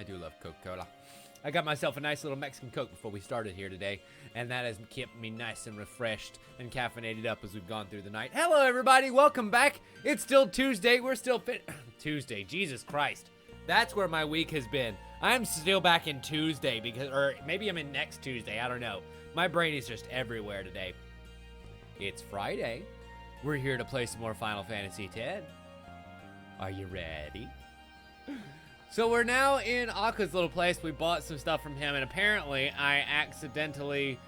do love Coca-Cola. I got myself a nice little Mexican Coke before we started here today, and that has kept me nice and refreshed and caffeinated up as we've gone through the night. Hello, everybody. Welcome back. It's still Tuesday. We're still Tuesday. Jesus Christ. That's where my week has been. I'm still back in Tuesday or maybe I'm in next Tuesday. I don't know. My brain is just everywhere today. It's Friday. We're here to play some more Final Fantasy X. Are you ready? So we're now in Akka's little place. We bought some stuff from him, and apparently I accidentally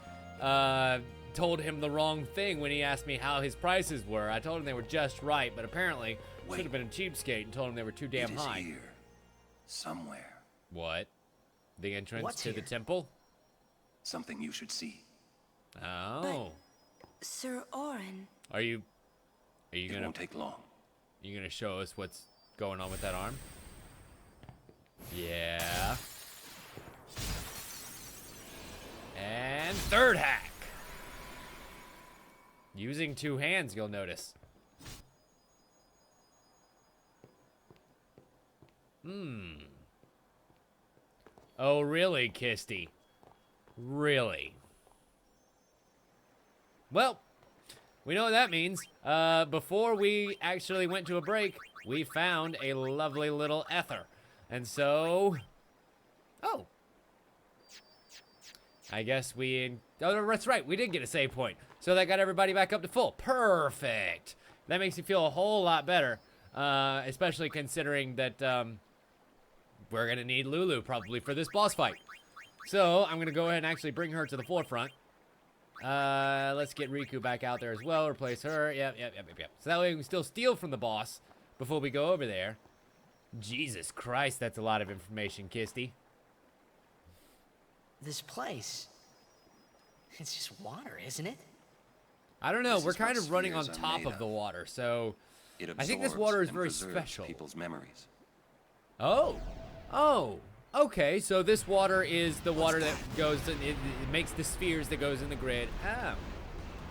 told him the wrong thing when he asked me how his prices were. I told him they were just right, but apparently should have been a cheapskate and told him they were too damn high. Here, somewhere. What? The entrance to the temple? Something you should see. Oh. But, Sir Orin. Are you gonna? It won't take long. You gonna show us what's going on with that arm? Yeah. And third hack. Using two hands, you'll notice. Oh, really, Kisty? Really? Well, we know what that means. Before we actually went to a break, we found a lovely little ether. And so... Oh. I guess oh, that's right. We did get a save point. So that got everybody back up to full. Perfect. That makes me feel a whole lot better. Especially considering that we're going to need Lulu probably for this boss fight. So I'm going to go ahead and actually bring her to the forefront. Let's get Riku back out there as well. Replace her. Yep. So that way we can still steal from the boss before we go over there. Jesus Christ, that's a lot of information, Kisty. This place, it's just water, isn't it? I don't know. This We're is what kind of running on spheres are top made of the of. water, so It I think this absorbs water is and very preserves special. People's memories. Oh, okay. So this water is the water that goes, it makes the spheres that goes in the grid. Oh,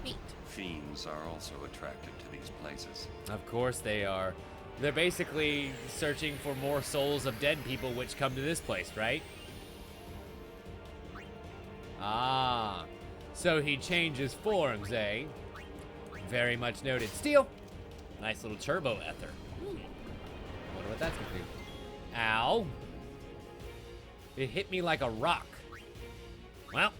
neat. Fiends are also attracted to these places. Of course they are. They're basically searching for more souls of dead people which come to this place, right? Ah, so he changes forms, eh? Very much noted. Steel. Nice little turbo ether. Wonder what that's gonna do. Ow. It hit me like a rock. Well,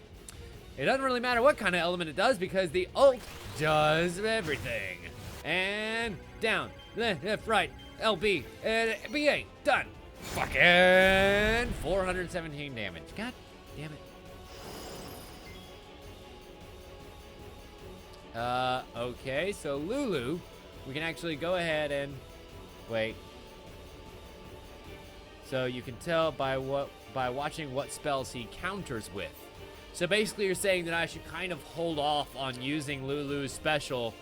it doesn't really matter what kind of element it does because the ult does everything. And down. Left, right, LB, and BA, done. Fucking 417 damage. God damn it. Okay, so Lulu, we can actually go ahead and wait. So you can tell by watching what spells he counters with. So basically you're saying that I should kind of hold off on using Lulu's special,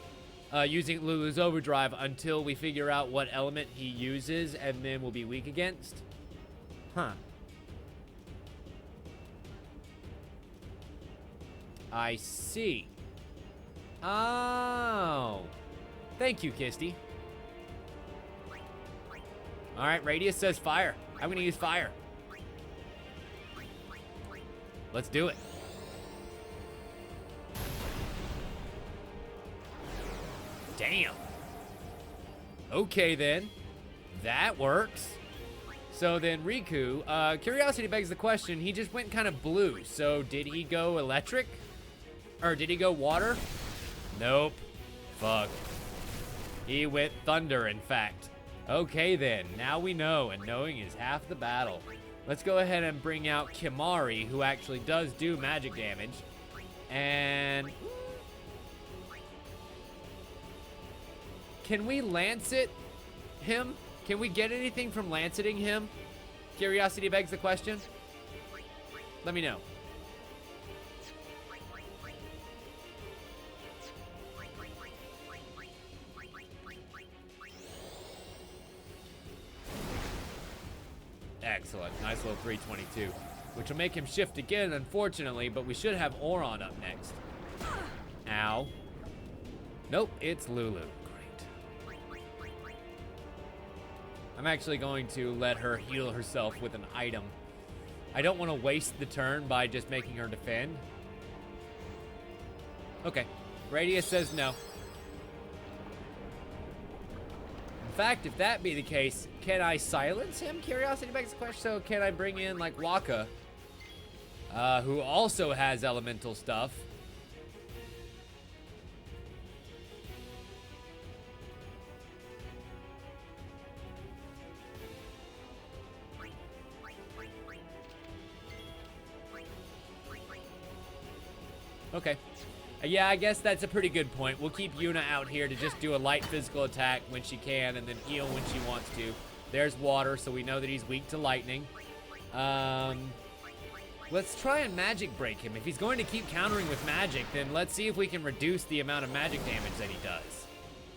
using Lulu's overdrive until we figure out what element he uses and then we'll be weak against? Huh. I see. Oh. Thank you, Kisty. Alright, Radius says fire. I'm gonna use fire. Let's do it. Damn. Okay, then. That works. So then Riku, curiosity begs the question, he just went kind of blue. So did he go electric? Or did he go water? Nope. Fuck. He went thunder, in fact. Okay, then. Now we know, and knowing is half the battle. Let's go ahead and bring out Kimari, who actually does do magic damage. And... can we Lancet him? Can we get anything from Lanceting him? Curiosity begs the question. Let me know. Excellent. Nice little 322. Which will make him shift again, unfortunately, but we should have Oron up next. Ow. Nope, it's Lulu. I'm actually going to let her heal herself with an item I don't want to waste the turn by just making her defend. Okay. Radius says no. In fact, if that be the case, can I silence him? Curiosity begs the question. So can I bring in like Waka, who also has elemental stuff? Okay. Yeah, I guess that's a pretty good point. We'll keep Yuna out here to just do a light physical attack when she can and then heal when she wants to. There's water, so we know that he's weak to lightning. Let's try and magic break him. If he's going to keep countering with magic, then let's see if we can reduce the amount of magic damage that he does.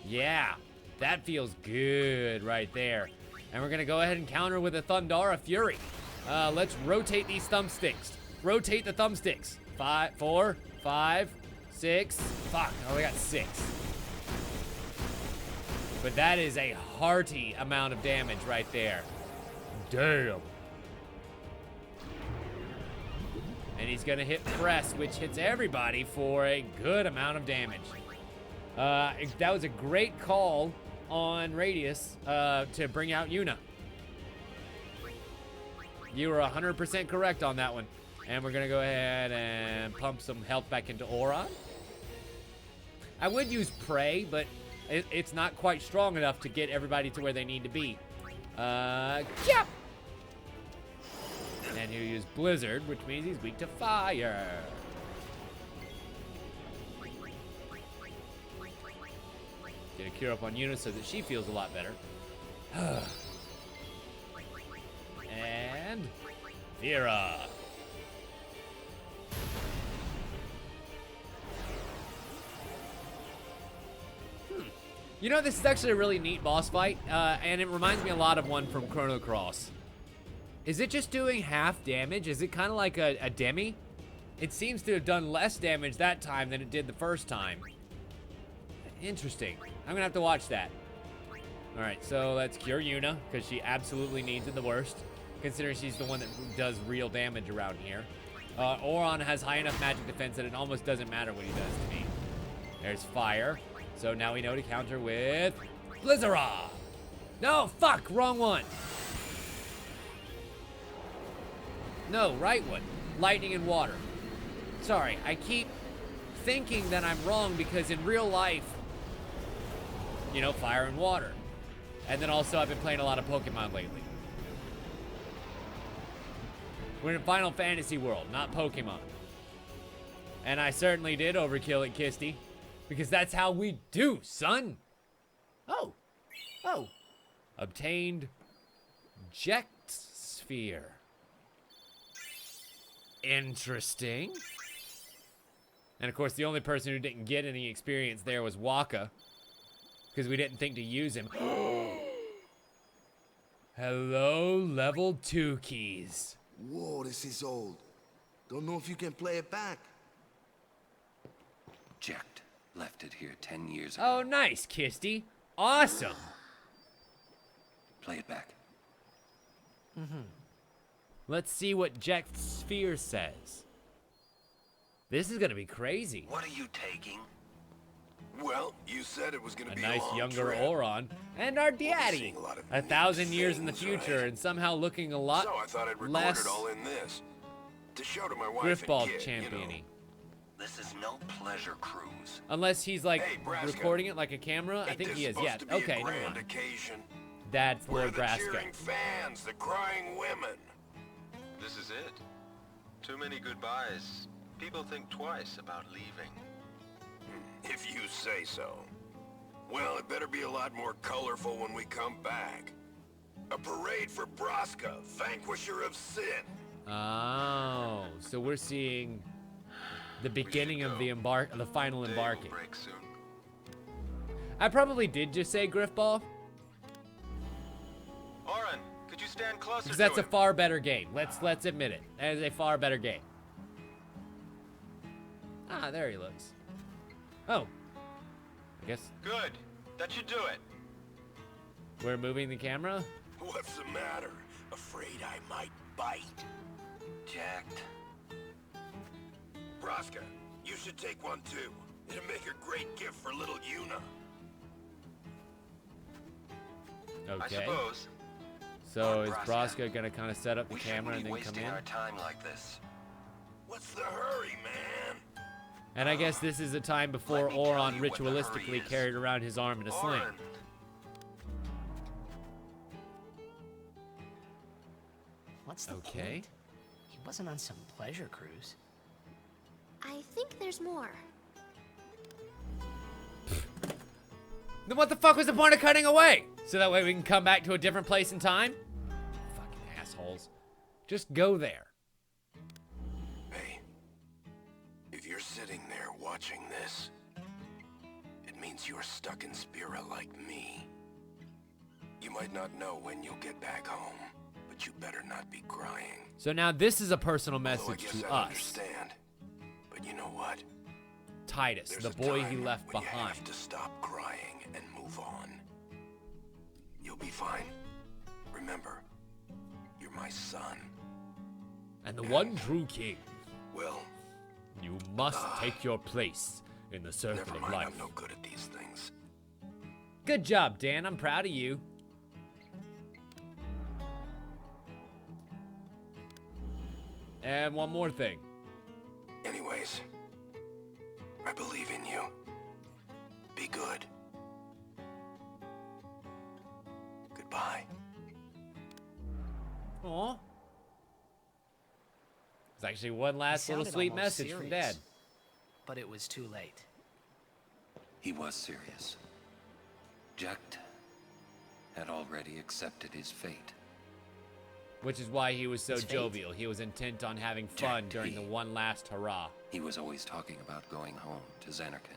Yeah, that feels good right there. And we're going to go ahead and counter with a Thundara Fury. Let's rotate these thumbsticks. Rotate the thumbsticks. 5, 4, 5, 6. Fuck, I only got 6. But that is a hearty amount of damage right there. Damn. And he's gonna hit press, which hits everybody for a good amount of damage. That was a great call on Radius to bring out Yuna. You were 100% correct on that one. And we're gonna go ahead and pump some health back into Auron. I would use Prey, but it's not quite strong enough to get everybody to where they need to be. Yep. And you use Blizzard, which means he's weak to fire. Get a cure up on Yuna so that she feels a lot better. And Spira. You know, this is actually a really neat boss fight, and it reminds me a lot of one from Chrono Cross. Is it just doing half damage? Is it kind of like a demi? It seems to have done less damage that time than it did the first time. Interesting. I'm gonna have to watch that. All right, so let's cure Yuna, because she absolutely needs it the worst, considering she's the one that does real damage around here. Auron has high enough magic defense that it almost doesn't matter what he does to me. There's fire. So now we know to counter with Blizzara. No, fuck, wrong one. No, right one. Lightning and water. Sorry, I keep thinking that I'm wrong because in real life, you know, fire and water. And then also I've been playing a lot of Pokemon lately. We're in Final Fantasy world, not Pokemon. And I certainly did overkill it, Kisty. Because that's how we do, son. Oh. Obtained Ject Sphere. Interesting. And of course, the only person who didn't get any experience there was Waka. Because we didn't think to use him. Hello, level 2 keys. Whoa, this is old. Don't know if you can play it back. Jekt left it here 10 years ago. Oh, nice, Kisty. Awesome. Play it back. Let's see what Ject Sphere says. This is gonna be crazy. What are you taking? Well, you said it was gonna A be nice a long younger trip. Auron and our daddy. seeing a lot of 1,000 neat years in the things, future right? and somehow looking a lot So I thought I'd record less it all in this to show to my wife Griffball and kid, champion-y. This is no pleasure cruise. Unless he's like Hey, Braska. recording it like a camera. I Ain't think this he is. supposed Yeah. to be Okay, a never grand mind. occasion? That's We're Lord the Braska. cheering fans, the crying women. This is it. Too many goodbyes. People think twice about leaving. If you say so. Well, it better be a lot more colorful when we come back. A parade for Braska, vanquisher of sin. Oh, so we're seeing the beginning of go. the final Day will embarking. break soon. I probably did just say Griffball, Auron, could you stand closer because to that's a him? far better game. Let's admit it. That is a far better game. Ah, there he looks. Oh, I guess Good. That should do it. we're moving the camera. What's the matter? Afraid I might bite? Jacked. Braska, you should take one too. It'll make a great gift for little Yuna. I Okay. suppose. So is Braska, Braska gonna kind of set up the We camera and shouldn't be then come wasting in? our time like this. What's the hurry, man? And I guess this is a time before Let me tell Oron you what the ritualistically hurry is. carried around his arm in a sling. Oren, What's the Okay. point? He wasn't on some pleasure cruise. I think there's more. Then what the fuck was the point of cutting away? So that way we can come back to a different place in time? Fucking assholes. Just go there. Hey, if you're sitting there watching this, it means you're stuck in Spira like me. You might not know when you'll get back home, but you better not be crying. So now this is a personal Although I message guess to I us. understand. But you know what? Titus, There's the a boy he time left when you behind. have to stop crying and move on. You'll be fine. Remember, you're my son. And the one true king. Well, You must take your place in the circle never of mind. life. I'm no good at these things. Good job, Dan. I'm proud of you. And one more thing. Anyways, I believe in you. Be good. Goodbye. Aw. It's actually one last He little sounded sweet almost message from serious, Dad. But it was too late. He was serious. Jacked had already accepted his fate. Which is why he was so His fate. jovial. He was intent on having fun Jack during T. the one last hurrah He was always talking about going home to Xanarkand.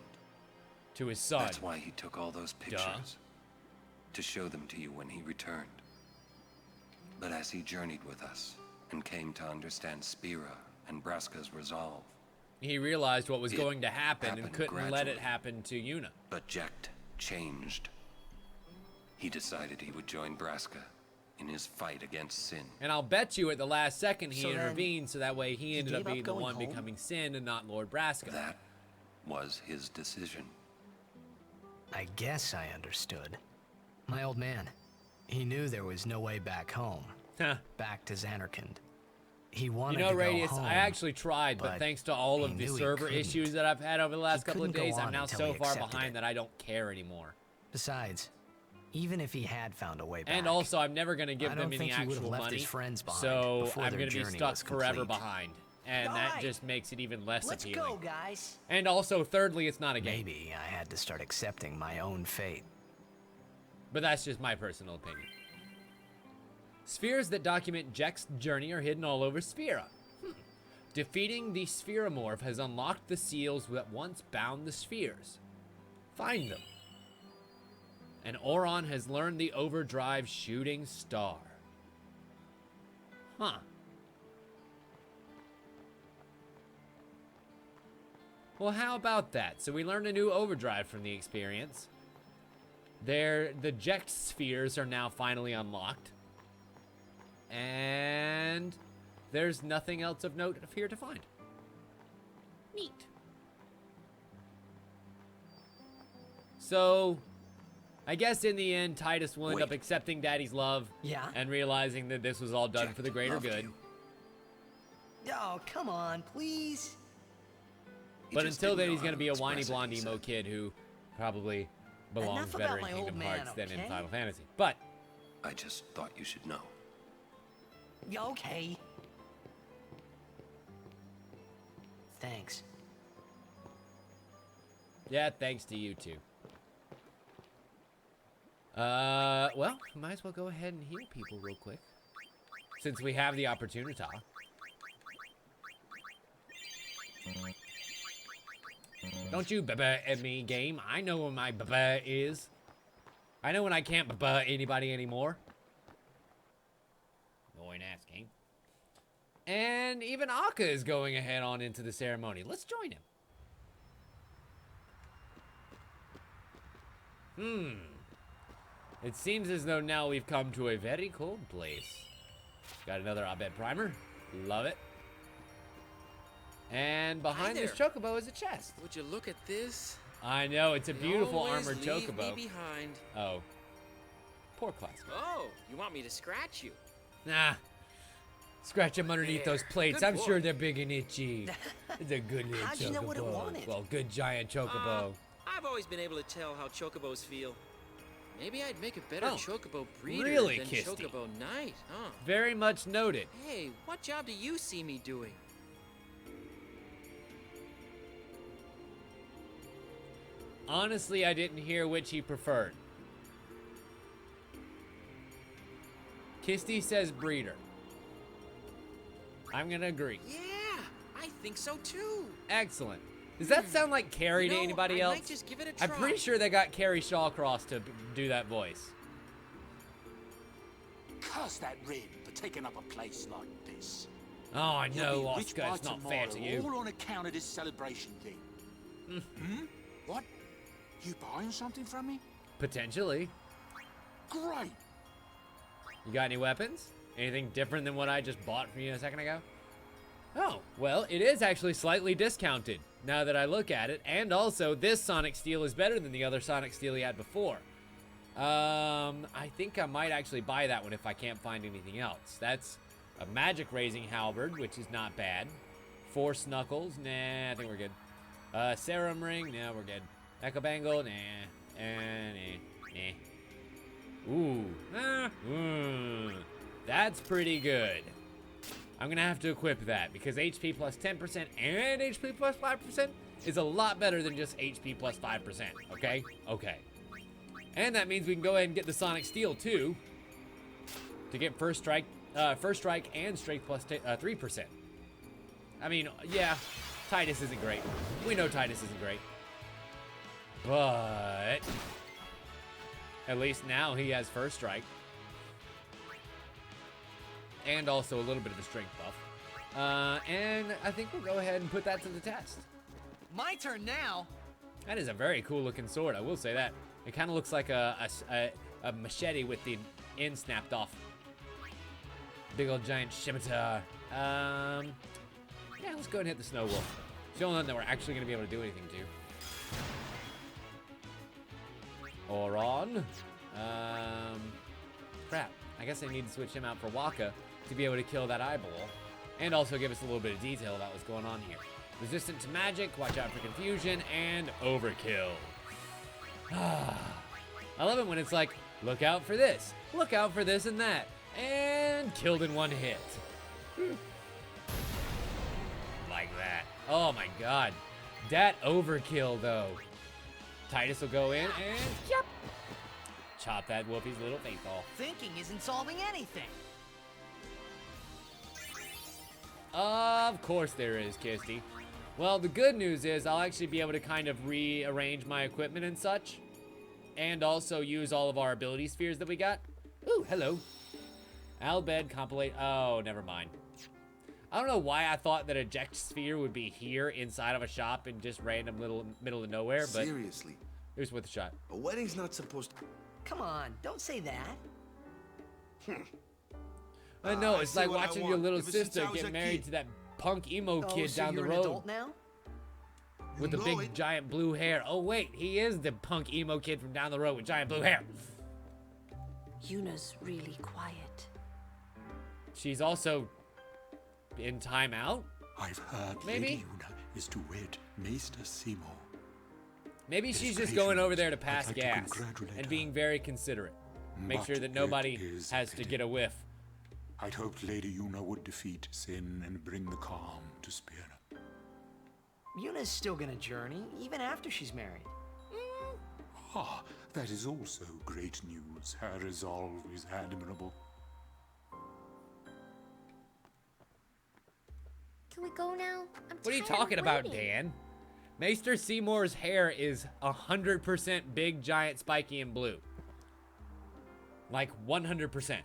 to his son. That's why he took all those pictures. To show them to you when he returned. But as he journeyed with us and came to understand Spira and Braska's resolve, He realized what was It going to happen and happened couldn't let it gradually. happen to Yuna. but Jacked changed. He decided he would join Braska in his fight against sin. And I'll bet you at the last second he So then, intervened so that way he ended up gave up being the going one home? becoming Sin and not Lord Braska. That was his decision. I guess I understood. My old man, he knew there was no way back home. Huh. Back to Xanarkand. He You wanted know, to go Radius, home. I actually tried, but but thanks to all he of the knew he server couldn't. issues that I've had over the last couple of couldn't go days, I'm on now until so he far accepted behind it. that I don't care anymore. Besides, even if he had found a way back, And also, I'm never going to give I them don't any think he would've actual left money, his friends behind so before I'm their going to be journey stuck was forever complete. behind. And that Alright. just makes it even less let's appealing. go, guys. And also, thirdly, it's not a game. Maybe I had to start accepting my own fate. But that's just my personal opinion. Spheres that document Jek's journey are hidden all over Spira. Defeating the Spheramorph has unlocked the seals that once bound the spheres. Find them. And Oron has learned the overdrive shooting star. Huh. Well, how about that? So we learned a new overdrive from the experience. The Jekt spheres are now finally unlocked. And there's nothing else of note here to find. Neat. So, I guess in the end, Titus will end up Wait. accepting Daddy's love. Yeah? And realizing that this was all done Jack for the greater loved good. you. Oh, come on, please. He But just until didn't then, know he's how going to be a whiny express it, blonde he emo said. kid who probably belongs Enough better about in my Kingdom old man, Hearts than in okay? Final Fantasy. But I just thought you should know. Okay. Thanks. yeah, thanks to you too. Well, we might as well go ahead and heal people real quick. Since we have the opportunity. Don't you baba at me, game. I know when my baba is. I know when I can't baba anybody anymore. Annoying ass game. And even Akka is going ahead on into the ceremony. Let's join him. It seems as though now we've come to a very cold place. Got another Abed primer. Love it. And behind this there. chocobo is a chest. Would you look at this? I know, it's a They beautiful always armored leave chocobo. me behind. Oh. Poor classic. Oh, you want me to scratch you? Nah. Scratch them underneath There. those plates. Good I'm boy. sure they're big and itchy. It's a good little How'd chocobo. you know what it wanted? Well, good giant chocobo. I've always been able to tell how chocobos feel. Maybe I'd make a better Oh, chocobo breeder really, than Kisty? chocobo knight, huh? Very much noted. Hey, what job do you see me doing? Honestly, I didn't hear which he preferred. Kisty says breeder. I'm gonna agree. Yeah, I think so too. Excellent. Does that sound like Carrie You know, to anybody I else? might just give it a I'm try. pretty sure they got Carrie Shawcross to do that voice. Curse that Rin for taking up a place like this. Oh, I You'll know, be rich Oscar. by It's not fair to tomorrow, you. All on account of this celebration thing. Hmm? What? You buying something from me? Potentially. Great. You got any weapons? Anything different than what I just bought from you a second ago? Oh, well, it is actually slightly discounted now that I look at it. And also, this Sonic Steel is better than the other Sonic Steel he had before. I think I might actually buy that one if I can't find anything else. That's a magic raising halberd, which is not bad. Force knuckles, nah, I think we're good. Serum ring, nah, we're good. Echo bangle, nah, nah. Ooh, that's pretty good. I'm gonna have to equip that because HP plus 10% and HP plus 5% is a lot better than just HP plus 5%, okay? Okay. And that means we can go ahead and get the Sonic Steel too to get first strike and strength plus 3%. I mean, yeah, Titus isn't great. We know Titus isn't great. But at least now he has first strike. And also a little bit of a strength buff. And I think we'll go ahead and put that to the test. My turn now. That is a very cool looking sword, I will say that. It kind of looks like a machete with the end snapped off. Big old giant scimitar. Yeah, let's go ahead and hit the Snow Wolf. It's the only one that we're actually going to be able to do anything to. Oron. Crap. I guess I need to switch him out for Waka to be able to kill that eyeball. And also give us a little bit of detail about what's going on here. Resistant to magic, watch out for confusion, and overkill. I love it when it's like, look out for this and that, and killed in one hit. Like that. Oh my god. That overkill though. Titus will go in and yep. Chop that Wolfie's little face off. Thinking isn't solving anything. Of course there is, Kisty. Well, the good news is I'll actually be able to kind of rearrange my equipment and such. And also use all of our ability spheres that we got. Ooh, hello. Albed, compilate. Oh, never mind. I don't know why I thought that eject sphere would be here inside of a shop in just random little middle of nowhere, but Seriously, it was worth a shot. a wedding's not supposed to... Come on, don't say that. I know, I it's say like what I watching your want. little Ever since sister I was get a married kid. to that punk emo Oh, kid so down the you're road. an adult now? With the You big know it. giant blue hair. Oh wait, he is the punk emo kid from down the road with giant blue hair. Yuna's really quiet. She's also in timeout. I've heard Maybe? Lady Yuna is to wed Maester Seymour. Maybe It she's is just going over there to patient. pass I'd like to gas congratulate and her. being very considerate. Make But sure that it nobody is a has to pity. get a whiff. I'd hoped Lady Yuna would defeat Sin and bring the calm to Spira. Yuna's still gonna journey, even after she's married. Ah, that is also great news. Her resolve is admirable. Can we go now? I'm What are you tired of talking about, waiting. Dan? Maester Seymour's hair is 100% big, giant, spiky, and blue. Like 100%.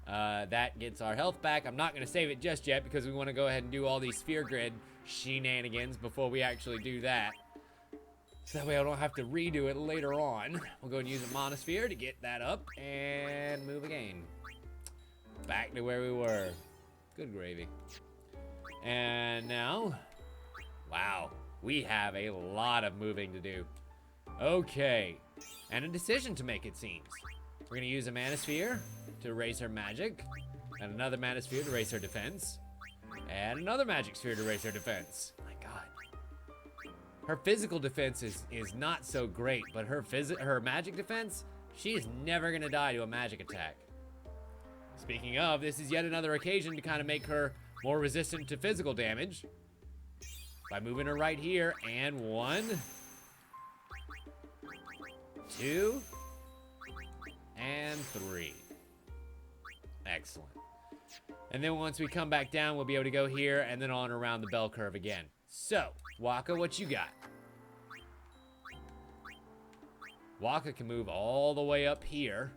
That gets our health back. I'm not going to save it just yet because we want to go ahead and do all these sphere grid shenanigans before we actually do that. So that way I don't have to redo it later on. We'll go and use a monosphere to get that up and move again. Back to where we were. Good gravy. And now, wow, we have a lot of moving to do. Okay, and a decision to make, it seems. We're gonna use a manosphere to raise her magic, and another manosphere to raise her defense, and another magic sphere to raise her defense. My God. Her physical defense is not so great, but her magic defense, she is never gonna die to a magic attack. Speaking of, this is yet another occasion to kind of make her more resistant to physical damage by moving her right here. And 1, 2, and 3. Excellent. And then once we come back down, we'll be able to go here and then on around the bell curve again. So, Waka, what you got? Waka can move all the way up here,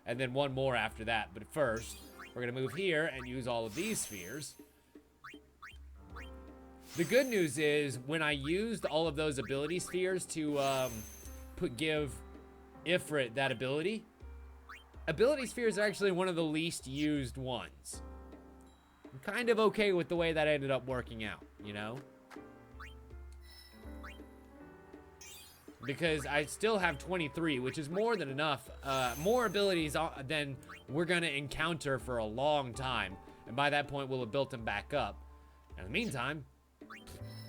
and then one more after that. But first, we're gonna move here and use all of these spheres. The good news is, when I used all of those ability spheres to give Ifrit that ability spheres are actually one of the least used ones. I'm kind of okay with the way that ended up working out, you know? Because I still have 23, which is more than enough. More abilities than we're gonna encounter for a long time. And by that point, we'll have built them back up. In the meantime,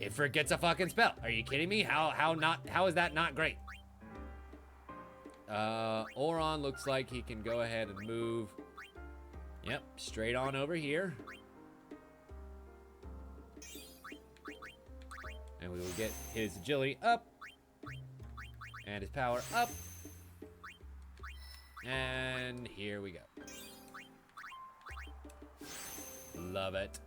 Ifrit gets a fucking spell. Are you kidding me? How is that not great? Oron looks like he can go ahead and move. Yep, straight on over here. And we will get his agility up. And his power up. And here we go. Love it.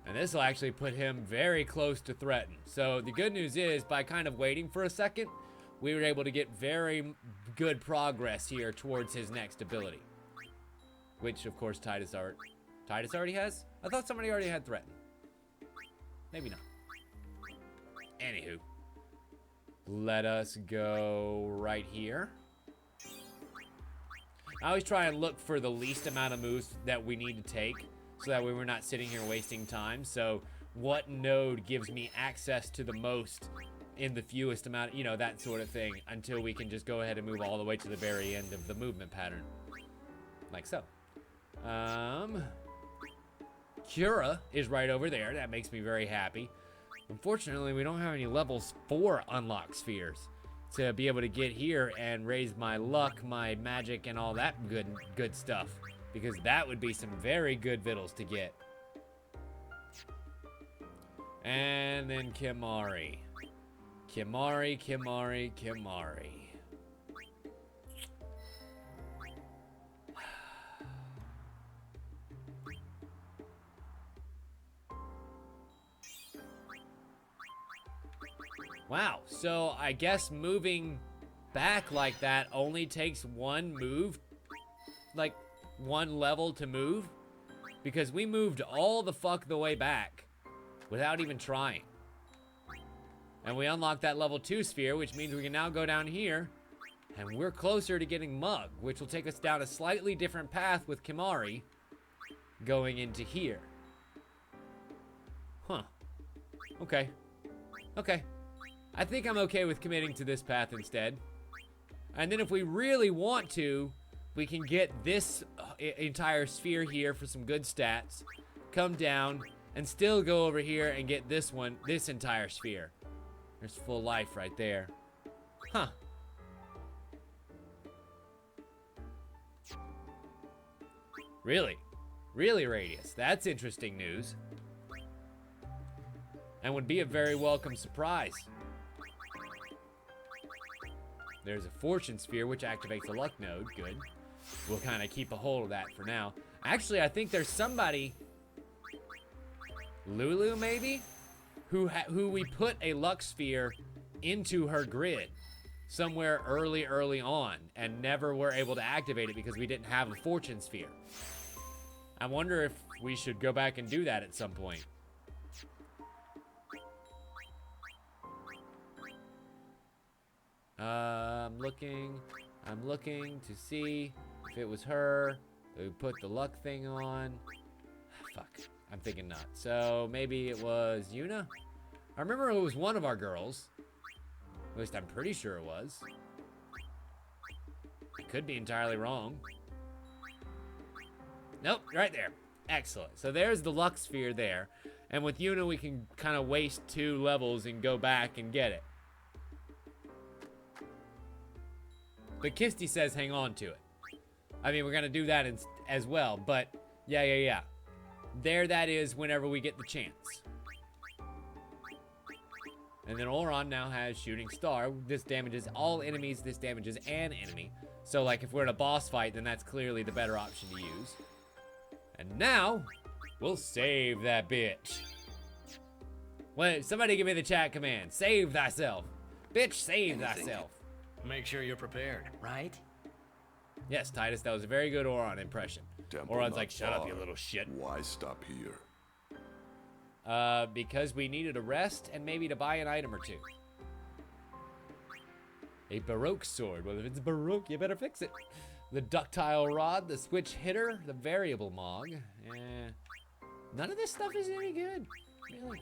And this will actually put him very close to threaten. So the good news is, by kind of waiting for a second, we were able to get very good progress here towards his next ability. Which, of course, Titus already has? I thought somebody already had threaten. Maybe not. Anywho. Let us go right here. I always try and look for the least amount of moves that we need to take, so that way we're not sitting here wasting time. So what node gives me access to the most in the fewest amount, you know, that sort of thing, until we can just go ahead and move all the way to the very end of the movement pattern. Like so. Cura is right over there. That makes me very happy. Unfortunately, we don't have any levels 4 unlock spheres to be able to get here and raise my luck, my magic, and all that good stuff. Because that would be some very good vittles to get. And then Kimari. Kimari. Wow, so I guess moving back like that only takes one move, like one level to move, because we moved all the fuck the way back without even trying. And we unlocked that level 2 sphere, which means we can now go down here, and we're closer to getting Mug, which will take us down a slightly different path with Kimari going into here. Huh. Okay. I think I'm okay with committing to this path instead. And then if we really want to, we can get this entire sphere here for some good stats, come down, and still go over here and get this entire sphere. There's full life right there. Huh. Really, Radius. That's interesting news. And would be a very welcome surprise. There's a Fortune Sphere, which activates a Luck node. Good. We'll kind of keep a hold of that for now. Actually, I think there's somebody, Lulu maybe, who we put a Luck Sphere into her grid somewhere early on and never were able to activate it because we didn't have a Fortune Sphere. I wonder if we should go back and do that at some point. I'm looking to see if it was her. We put the luck thing on. Fuck, I'm thinking not. So maybe it was Yuna? I remember it was one of our girls. At least I'm pretty sure it was. I could be entirely wrong. Nope, right there. Excellent. So there's the luck sphere there. And with Yuna, we can kind of waste 2 levels and go back and get it. But Kisty says hang on to it. I mean, we're going to do that as well. But yeah. There that is whenever we get the chance. And then Oron now has Shooting Star. This damages all enemies. This damages an enemy. So, like, if we're in a boss fight, then that's clearly the better option to use. And now, we'll save that bitch. Wait, somebody give me the chat command. Save thyself. Bitch, save thyself. Make sure you're prepared, right? Yes, Titus, that was a very good Oron impression. Oron's like, shut up, you little shit. Why stop here? Because we needed a rest and maybe to buy an item or 2. A Baroque sword. Well, if it's Baroque, you better fix it. The ductile rod, the switch hitter, the variable mog. None of this stuff is any good. Really.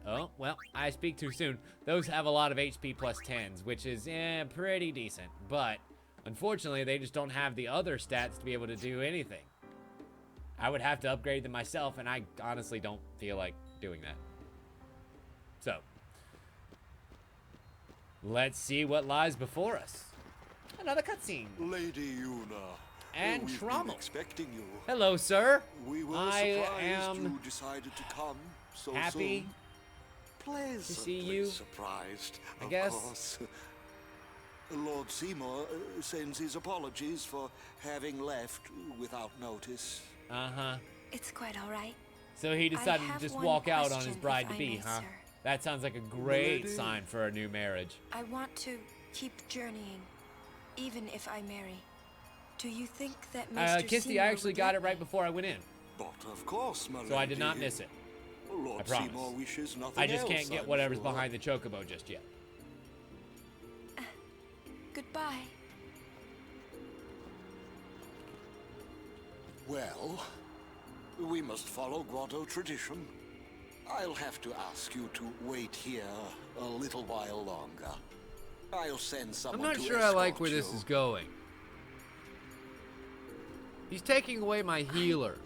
Oh, well, I speak too soon. Those have a lot of HP plus 10s, which is pretty decent. But, unfortunately, they just don't have the other stats to be able to do anything. I would have to upgrade them myself, and I honestly don't feel like doing that. So, let's see what lies before us. Another cutscene. Lady Yuna. And we've Trommel. been expecting you. Hello, sir. We were I surprised am you decided to come so happy soon. Pleasantly to see you. Surprised, I guess. Course. Lord Seymour sends his apologies for having left without notice. Uh-huh. It's quite all right. So he decided to just walk out on his bride-to-be, huh? Sir. That sounds like a great Lady. sign for a new marriage. I want to keep journeying, even if I marry. Do you think that Mr. Kisty, Seymour I actually would got let it right me? before I went in. But of course, my So I did not lady. miss it. Lord I promise. Seymour wishes nothing I just else, can't get I'm whatever's sure. behind the chocobo just yet. Goodbye. Well, we must follow Grotto tradition. I'll have to ask you to wait here a little while longer. I'll send I'm someone not to sure I like escort where this you. is going. He's taking away my healer.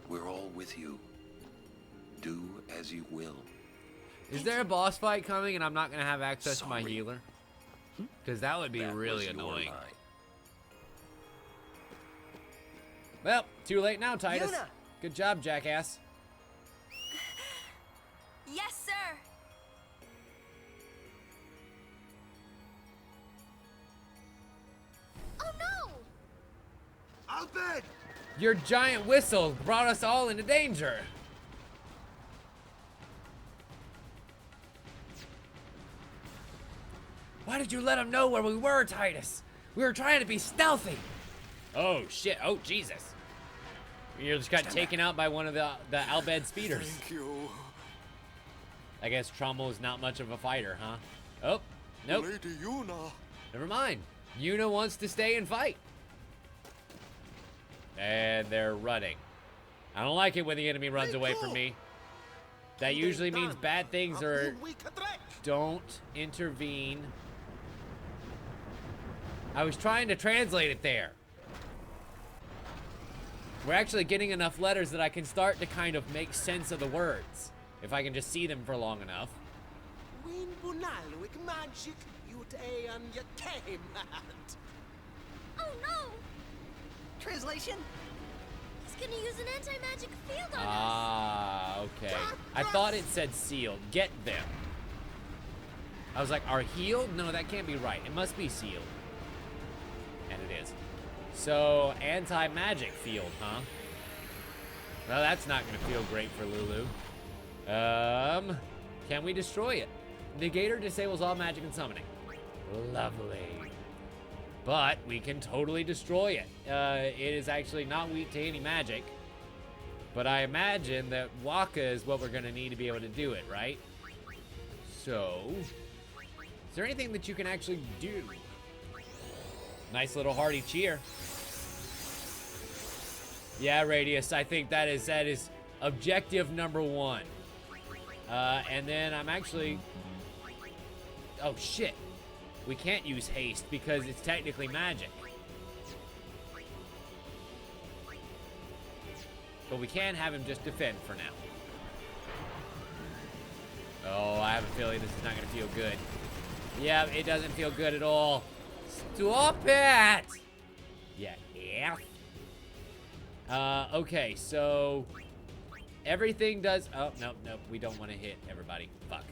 We're all with you. Do as you will. Is there a boss fight coming and I'm not going to have access to my Sorry. healer? Because that would be That really was your annoying. line. Well, too late now, Titus. Yuna! Good job, jackass. Yes, sir. Oh no! Albert! Your giant whistle brought us all into danger. Why did you let him know where we were, Titus? We were trying to be stealthy. Oh, shit. Oh, Jesus. You just got taken out by one of the Albed speeders. Thank you. I guess Trommel is not much of a fighter, huh? Oh, nope. Lady Yuna. Never mind. Yuna wants to stay and fight. And they're running. I don't like it when the enemy runs away from me. That usually means bad things are... Don't intervene. I was trying to translate it there. We're actually getting enough letters that I can start to kind of make sense of the words. If I can just see them for long enough. Oh no! Translation? He's gonna use an anti-magic field on us. Ah, okay. I thought it said sealed. Get them. I was like, are healed? No, that can't be right. It must be sealed. And it is. So, anti-magic field, huh? Well, that's not gonna feel great for Lulu. Can we destroy it? Negator disables all magic and summoning. Lovely. But we can totally destroy it. It is actually not weak to any magic. But I imagine that Waka is what we're gonna need to be able to do it, right? So, Is there anything that you can actually do? Nice little hearty cheer. Yeah, Radius, I think that is objective number 1. And then I'm actually... Oh, shit. We can't use haste because it's technically magic. But we can have him just defend for now. Oh, I have a feeling this is not going to feel good. Yeah, it doesn't feel good at all. Stop it! Yeah. Okay, so... Everything does... Oh, nope, we don't want to hit everybody. Fuck.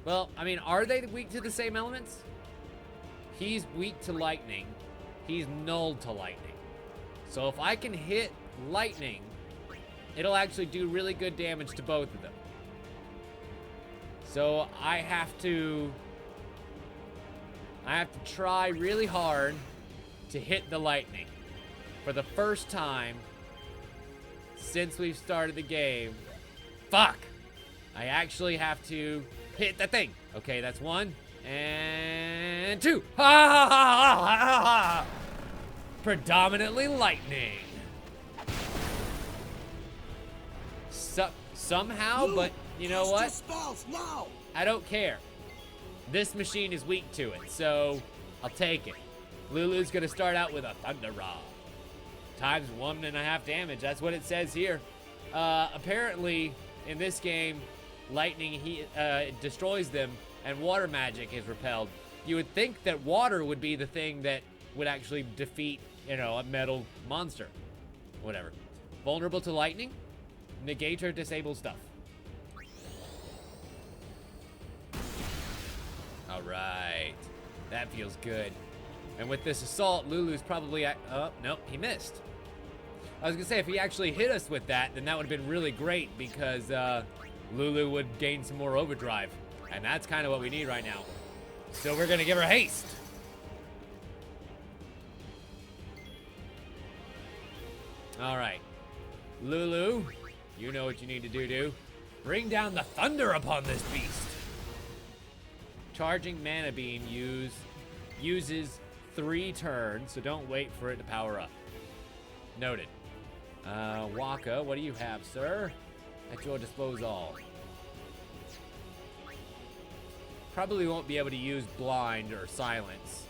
Well, I mean, are they weak to the same elements? He's weak to lightning. He's null to lightning. So if I can hit lightning, it'll actually do really good damage to both of them. So I have to try really hard to hit the lightning. For the first time since we've started the game. Fuck! I actually have to hit the thing. Okay, that's 1 and 2. Ha ha ha ha ha ha! Predominantly lightning. Somehow, but you know what? Spells now. I don't care. This machine is weak to it, so I'll take it. Lulu's gonna start out with a Thunder Rod. Times 1.5 damage. That's what it says here. Apparently, in this game, lightning destroys them, and water magic is repelled. You would think that water would be the thing that would actually defeat, you know, a metal monster. Whatever. Vulnerable to lightning. Negator disables stuff. All right. That feels good. And with this assault, Lulu's probably... Oh, nope, he missed. I was going to say, if he actually hit us with that, then that would have been really great because Lulu would gain some more overdrive. And that's kind of what we need right now. So we're going to give her haste. All right. Lulu, you know what you need to do. Bring down the thunder upon this beast. Charging Mana Beam uses 3 turns, so don't wait for it to power up. Noted. Waka, what do you have, sir? At your disposal. Probably won't be able to use blind or silence.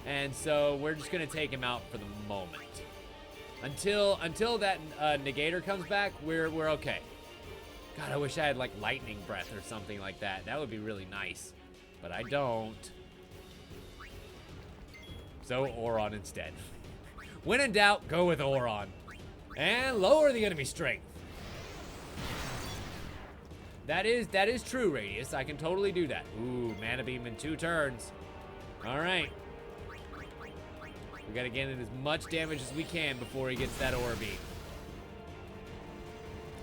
And so we're just gonna take him out for the moment. Until that negator comes back, we're okay. God, I wish I had like lightning breath or something like that. That would be really nice. But I don't. So Auron instead. When in doubt, go with Auron. And lower the enemy strength. That is true, Radius. I can totally do that. Ooh, Mana Beam in 2 turns. Alright. We gotta get in as much damage as we can before he gets that Aura Beam.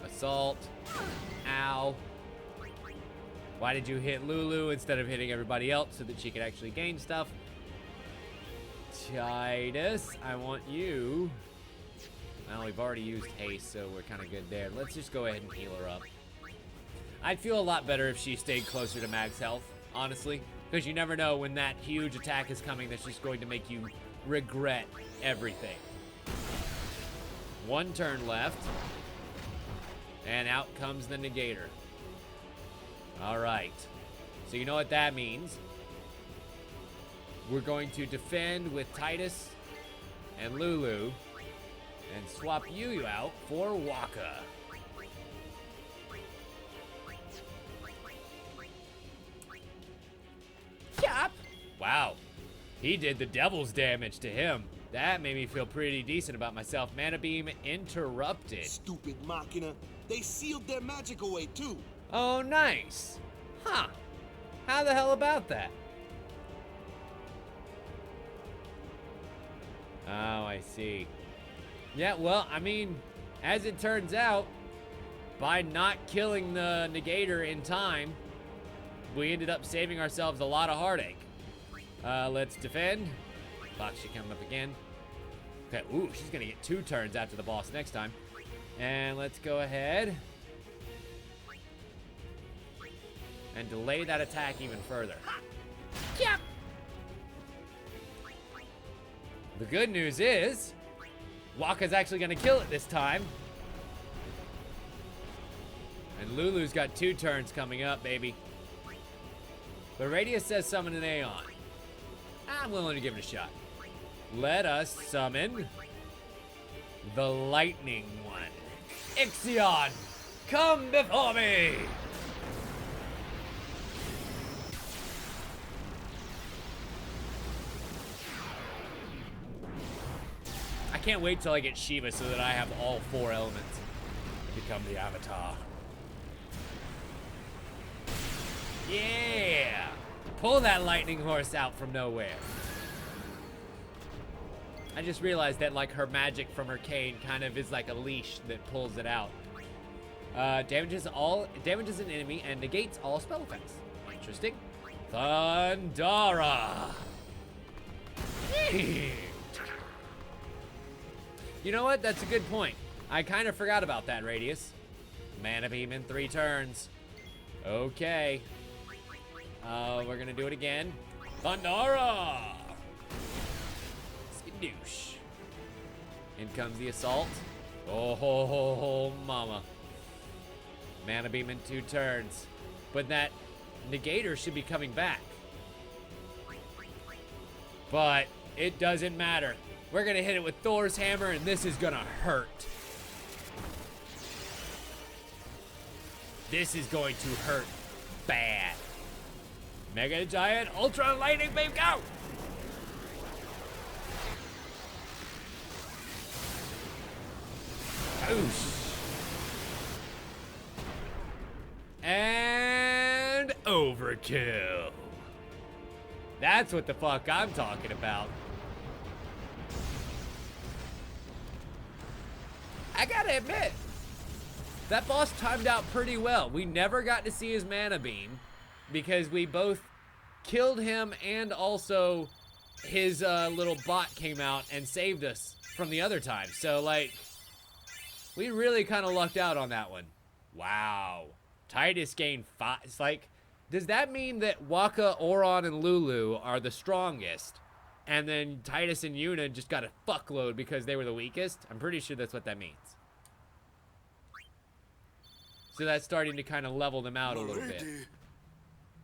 Assault. Ow. Why did you hit Lulu instead of hitting everybody else so that she could actually gain stuff? Titus, I want you. Well, we've already used haste, so we're kind of good there. Let's just go ahead and heal her up. I'd feel a lot better if she stayed closer to max health, honestly. Because you never know when that huge attack is coming that's just going to make you regret everything. 1 turn left. And out comes the negator. Alright. So you know what that means. We're going to defend with Titus and Lulu. And swap you out for Waka. Chop! Wow. He did the devil's damage to him. That made me feel pretty decent about myself. Mana Beam interrupted. Stupid Machina. They sealed their magic away, too. Oh, nice. Huh. How the hell about that? Oh, I see. Yeah, well, I mean, as it turns out, by not killing the negator in time, we ended up saving ourselves a lot of heartache. Let's defend. Foxy coming up again. Okay, ooh, she's gonna get 2 turns after the boss next time. And let's go ahead and delay that attack even further. Yep. The good news is, Wakka's actually going to kill it this time. And Lulu's got 2 turns coming up, baby. But Radius says summon an Aeon. I'm willing to give it a shot. Let us summon the Lightning one. Ixion, come before me! I can't wait till I get Shiva so that I have all 4 elements. Become the Avatar. Yeah! Pull that lightning horse out from nowhere. I just realized that like her magic from her cane kind of is like a leash that pulls it out. Damages an enemy and negates all spell effects. Interesting. Thundara. You know what? That's a good point. I kind of forgot about that, Radius. Mana Beam in 3 turns. Okay. We're gonna do it again. Thundara! Skadoosh. In comes the assault. Oh, ho, ho, ho, mama. Mana Beam in 2 turns. But that negator should be coming back. But it doesn't matter. We're gonna hit it with Thor's hammer, and this is gonna hurt. This is going to hurt bad. Mega Giant Ultra Lightning Beam, go! Oosh. And overkill. That's what the fuck I'm talking about. I gotta admit, that boss timed out pretty well. We never got to see his mana beam because we both killed him and also his little bot came out and saved us from the other time. So, like, we really kind of lucked out on that one. Wow. Titus gained 5. It's like, does that mean that Wakka, Oron, and Lulu are the strongest? And then Titus and Yuna just got a fuckload because they were the weakest? I'm pretty sure that's what that means. So that's starting to kind of level them out a little bit.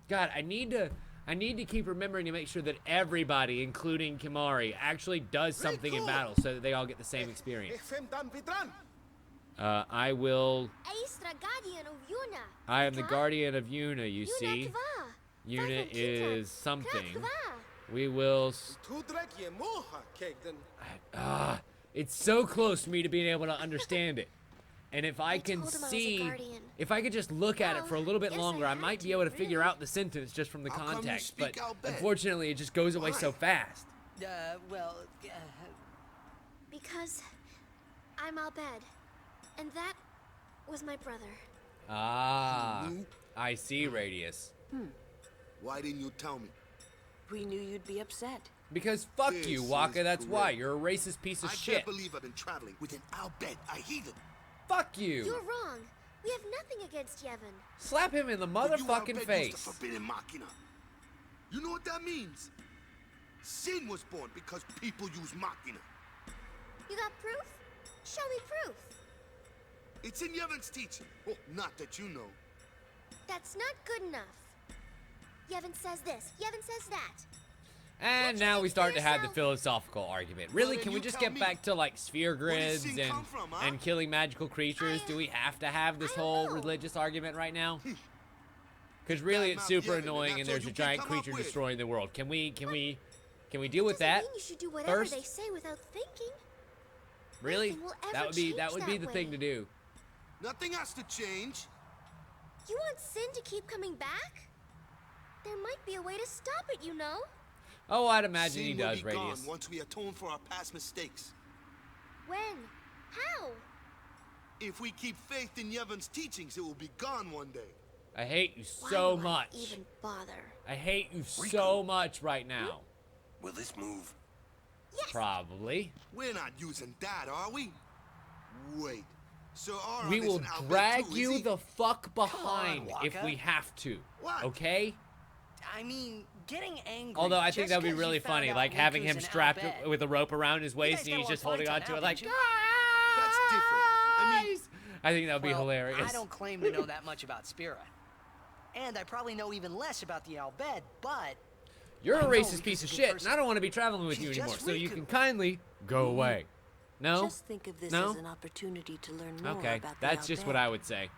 God, I need to keep remembering to make sure that everybody, including Kimahri, actually does something in battle so that they all get the same experience. I will... I am the guardian of Yuna, you see. Yuna is something. We will... it's so close to me to being able to understand it. And if I can see... If I could just look at it for a little bit longer, I might be able to figure out the sentence just from the context. But unfortunately, it just goes away so fast. Because I'm Al-Bed. And that was my brother. Ah, I see, Radius. Why didn't you tell me? We knew you'd be upset. Because fuck you, Wakka, that's why. You're a racist piece of shit. I can't believe I've been traveling with an Al-Bed. I hate him. Fuck you. You're wrong. We have nothing against Yevon. Slap him in the motherfucking face. The forbidden machina. You know what that means? Sin was born because people use machina. You got proof? Show me proof. It's in Yevon's teaching. Well, not that you know. That's not good enough. Yevon says this. Yevon says that. And now we start to have the philosophical argument. Really, can we just get back to like sphere grids and killing magical creatures? Do we have to have this whole religious argument right now? Because really, it's super annoying, and there's a giant creature destroying the world. Can we deal with that you should do whatever first? They say without thinking. Really? That would be the thing to do. Nothing has to change. You want Sin to keep coming back? There might be a way to stop it, you know. Oh, I'd imagine Sin he will does, be Radius. gone once we atone for our past mistakes. When? How? If we keep faith in Yevon's teachings, it will be gone one day. I hate you so much. Even bother? I hate you so much right now. Will this move? Yes. Probably. We're not using that, are we? Wait. So Aron We will isn't out there drag too, is you he? the fuck behind if Waka. we have to. What? Okay? I mean, getting angry. Although I think just that would be 'cause you really found funny, out like having Riku's him an strapped Al-Bhed. with a rope around his waist guys and he's got just along holding fine on till to it now, like, didn't you? That's different. I mean, "Guys!" I think that would be Well, hilarious. I don't claim to know that much about Spira. And I probably know even less about the Al-Bhed, but You're I a know racist Riku's piece a of good shit, person. and I don't want to be traveling with She's you anymore, just so you Riku. can kindly go away. No? Just think of this No? as an opportunity to learn more Okay, about that's the just what Al-Bhed. I would say.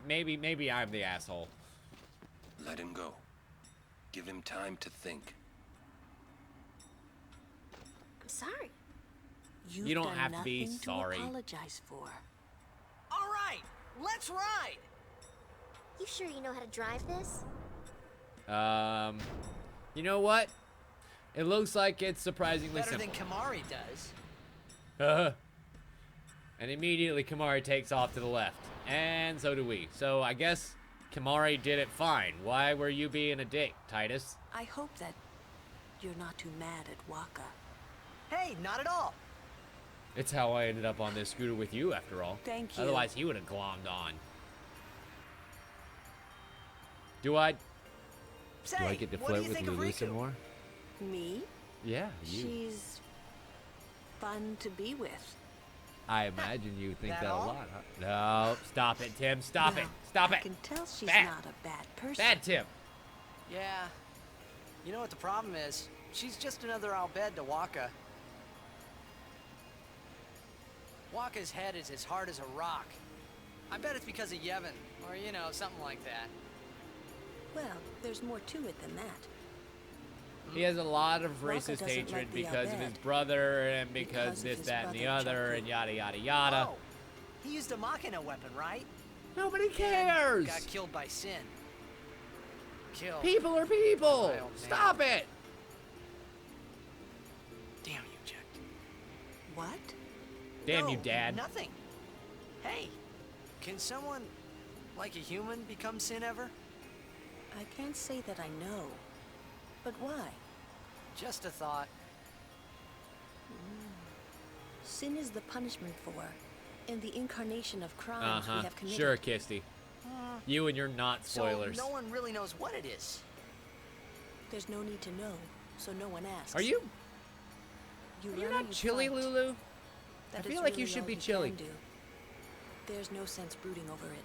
Maybe I'm the asshole. Let him go. Give him time to think. I'm sorry. You don't done have to be nothing sorry. To apologize for. all right, let's ride. You sure you know how to drive this? You know what? It looks like it's surprisingly Better simple. than Kamari does. And immediately Kamari takes off to the left. And so do we. So I guess Kamari did it fine. Why were you being a dick, Titus? I hope that you're not too mad at Waka. Hey, not at all. It's how I ended up on this scooter with you, after all. Thank you. Otherwise, he would have glommed on. Do I Say, get to what do flirt you with think of Lulu some Riku? more? Me? Yeah, you. She's fun to be with. I imagine you think That that a all? lot, huh? No, stop it, Tim. Stop it. Well, Stop I it. can tell she's Bad. not a bad person. Bad Tim. Yeah. You know what the problem is? She's just another Al-Bhed to Waka. Waka's head is as hard as a rock. I bet it's because of Yevon, or you know, something like that. Well, there's more to it than that. He has a lot of Waka racist doesn't hatred like the because of his Al-Bhed. brother and because Because of this, his that, and the brother, other, Chuck. and yada, yada, yada. Oh, he used a Machina weapon, right? Nobody cares. Got killed by Sin. Killed. People are people. My old man. Stop it. Damn you, Jack. What? Damn you, No, Dad. Nothing. Hey, can someone, like a human, become Sin ever? I can't say that I know. But why? Just a thought. Sin is the punishment for, and the incarnation of crimes we have committed. Sure, Kisty. You and your not spoilers. So no one really knows what it is. There's no need to know, so no one asks. Are you? You Are you learn not or you chilly, fight. Lulu? That I is feel like you really should all be you chilly. can do. There's no sense brooding over it.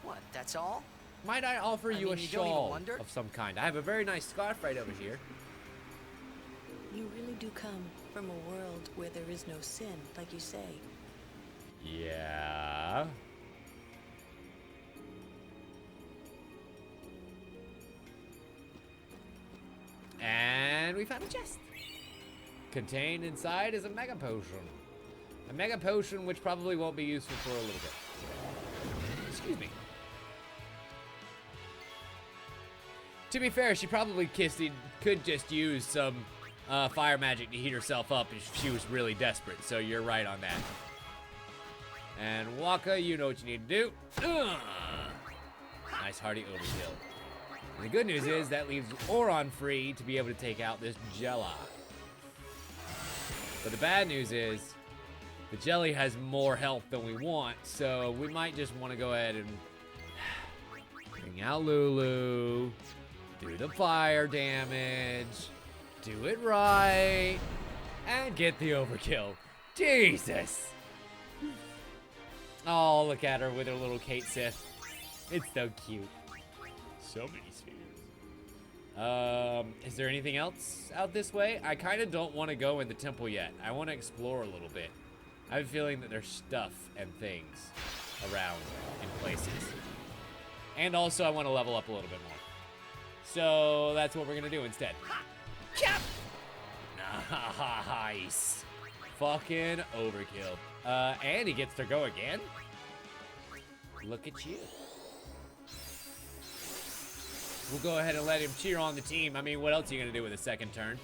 What, that's all? Might I offer you mean, a you don't even shawl wonder? of some kind? I have a very nice scarf right over here. You really do come from a world where there is no sin, like you say. Yeah. And we found a chest. Contained inside is a mega potion. A mega potion which probably won't be useful for a little bit. Excuse me. To be fair, she probably could just use some fire magic to heat herself up if she was really desperate, so you're right on that. And Waka, you know what you need to do. Ugh. Nice hearty overkill. And the good news is that leaves Oron free to be able to take out this Jella. But the bad news is the jelly has more health than we want, so we might just want to go ahead and bring out Lulu, do the fire damage, do it right, and get the overkill. Jesus! Oh, look at her with her little Kate Sith. It's so cute. So many spheres. Is there anything else out this way? I kind of don't want to go in the temple yet. I want to explore a little bit. I have a feeling that there's stuff and things around in places. And also I want to level up a little bit more. So that's what we're going to do instead. Chop! Nice. Fucking overkill. And he gets to go again? Look at you. We'll go ahead and let him cheer on the team. I mean, what else are you going to do with a second turn?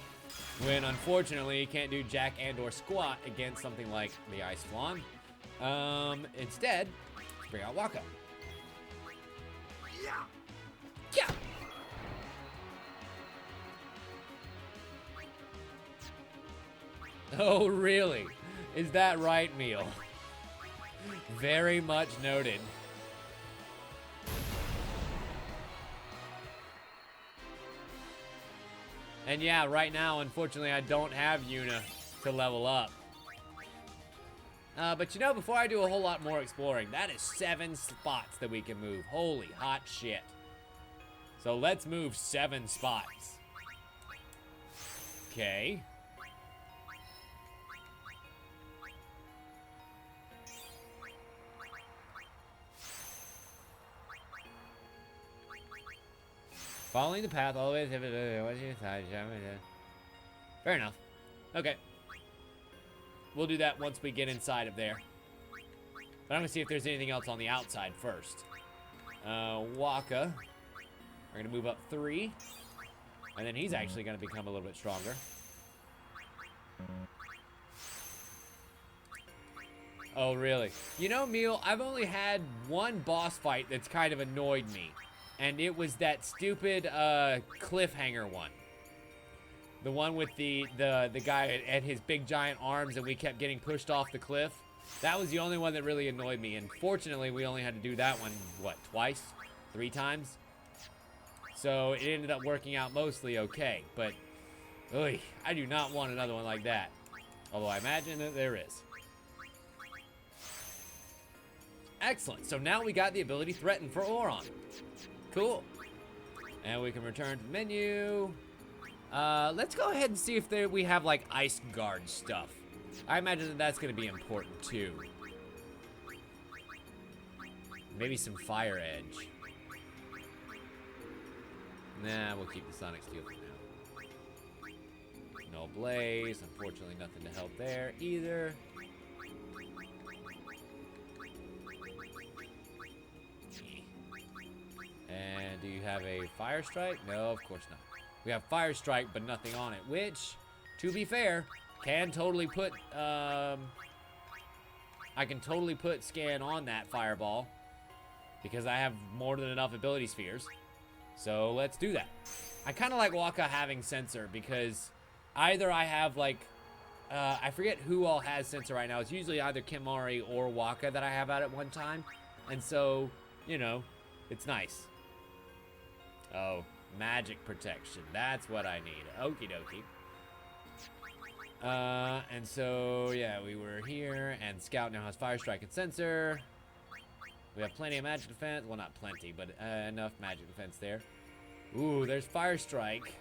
When, unfortunately, you can't do jack and or squat against something like the Ice Flan. Instead, let's bring out Waka. Yeah! Oh, really? Is that right, Meal? Very much noted. And yeah, right now, unfortunately, I don't have Yuna to level up. But you know, before I do a whole lot more exploring, that is 7 spots that we can move. Holy hot shit. So let's move 7 spots. Okay. Following the path all the way to fair enough. Okay. We'll do that once we get inside of there. But I'm gonna see if there's anything else on the outside first. Waka. We're gonna move up 3. And then he's actually gonna become a little bit stronger. Oh, really? You know, Meal, I've only had one boss fight that's kind of annoyed me. And it was that stupid cliffhanger one. The one with the guy and his big giant arms and we kept getting pushed off the cliff. That was the only one that really annoyed me. And fortunately, we only had to do that one, what, twice? 3 times? So it ended up working out mostly okay. But, oy, I do not want another one like that. Although I imagine that there is. Excellent. So now we got the ability Threaten for Auron. Cool. And we can return to the menu. Let's go ahead and see if we have, like, Ice Guard stuff. I imagine that that's going to be important, too. Maybe some Fire Edge. Nah, we'll keep the Sonic Steel for now. No Blaze. Unfortunately, nothing to help there either. And do you have a Fire Strike? No, of course not. We have Fire Strike, but nothing on it, which, to be fair, can totally put, I can totally put Scan on that Fireball because I have more than enough ability spheres. So let's do that. I kind of like Waka having Sensor because either I have, like, I forget who all has Sensor right now. It's usually either Kimari or Waka that I have out at one time. And so, you know, it's nice. Oh, magic protection. That's what I need. Okie dokie. And so, yeah, we were here, and Scout now has Fire Strike and Sensor. We have plenty of magic defense. Well, not plenty, but enough magic defense there. Ooh, there's Fire Strike.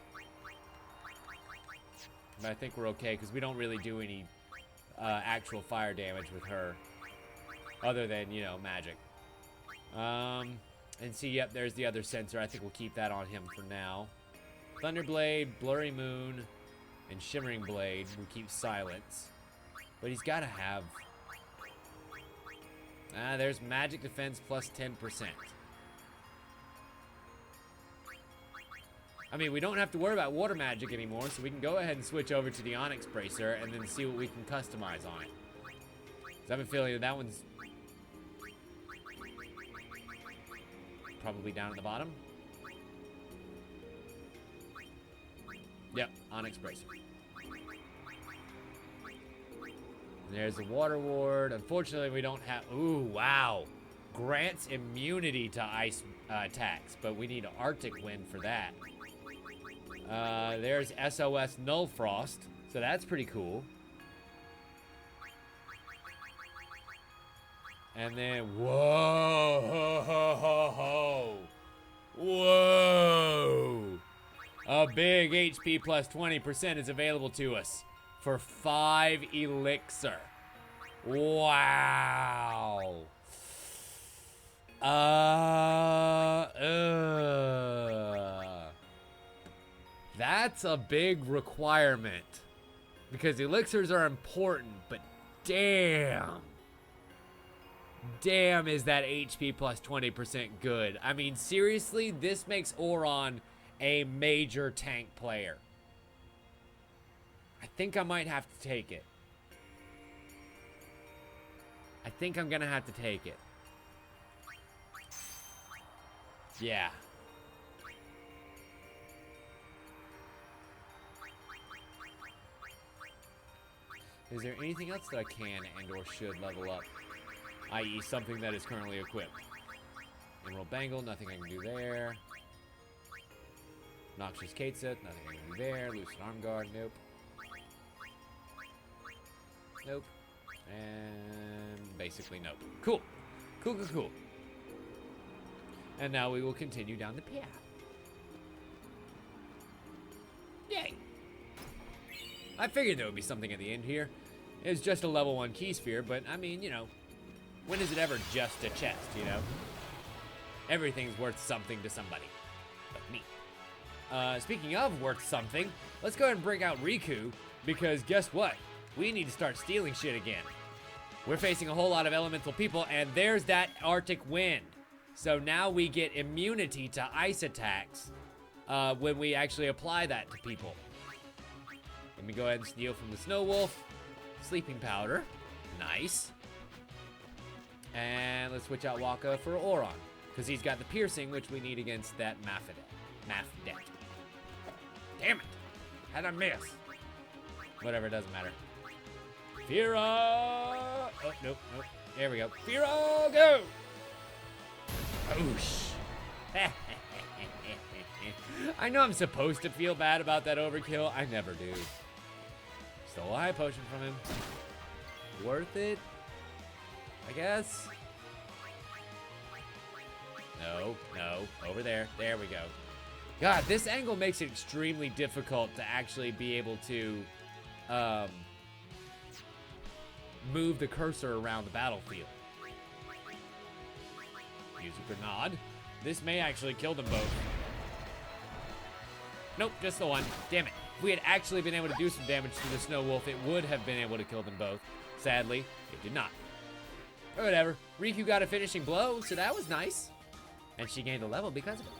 But I think we're okay, because we don't really do any actual fire damage with her. Other than, you know, magic. And see, yep, there's the other Sensor. I think we'll keep that on him for now. Thunderblade, Blurry Moon, and Shimmering Blade will keep Silence. But he's got to have... there's Magic Defense plus 10%. I mean, we don't have to worry about Water Magic anymore, so we can go ahead and switch over to the Onyx Bracer and then see what we can customize on it. 'Cause I have a feeling that one's probably down at the bottom. Yep, Onyx Bracer. There's the Water Ward. Unfortunately, we don't have... Ooh, wow. Grants immunity to ice attacks, but we need Arctic Wind for that. There's SOS Null Frost, so that's pretty cool. And then, whoa, whoa, a big HP plus 20% is available to us for 5 elixir. Wow. That's a big requirement because elixirs are important, but damn. Damn, is that HP plus 20% good. I mean, seriously, this makes Auron a major tank player. I think I might have to take it. I think I'm gonna have to take it. Yeah. Is there anything else that I can and or should level up? i.e. something that is currently equipped. Emerald Bangle, nothing I can do there. Noxious Kateseth, nothing I can do there. Lucid Arm Guard, nope. Nope. And basically nope. Cool. Cool, cool, cool. And now we will continue down the path. Yay! I figured there would be something at the end here. It was just a level 1 key sphere, but I mean, you know, when is it ever just a chest, you know? Everything's worth something to somebody. Like me. Speaking of worth something, let's go ahead and bring out Riku, because guess what? We need to start stealing shit again. We're facing a whole lot of elemental people, and there's that Arctic wind. So now we get immunity to ice attacks when we actually apply that to people. Let me go ahead and steal from the Snow Wolf. Sleeping powder. Nice. And let's switch out Waka for Oron, because he's got the piercing, which we need against that Mafdet. Damn it! How'd I miss? Whatever, it doesn't matter. Fira! Oh, nope, nope. There we go. Fira, go! Oosh. I know I'm supposed to feel bad about that overkill. I never do. Stole a high potion from him. Worth it? I guess. No, no. Over there. There we go. God, this angle makes it extremely difficult to actually be able to move the cursor around the battlefield. Use a grenade. This may actually kill them both. Nope, just the one. Damn it. If we had actually been able to do some damage to the Snow Wolf, it would have been able to kill them both. Sadly, it did not. Or whatever. Riku got a finishing blow, so that was nice. And she gained a level because of it.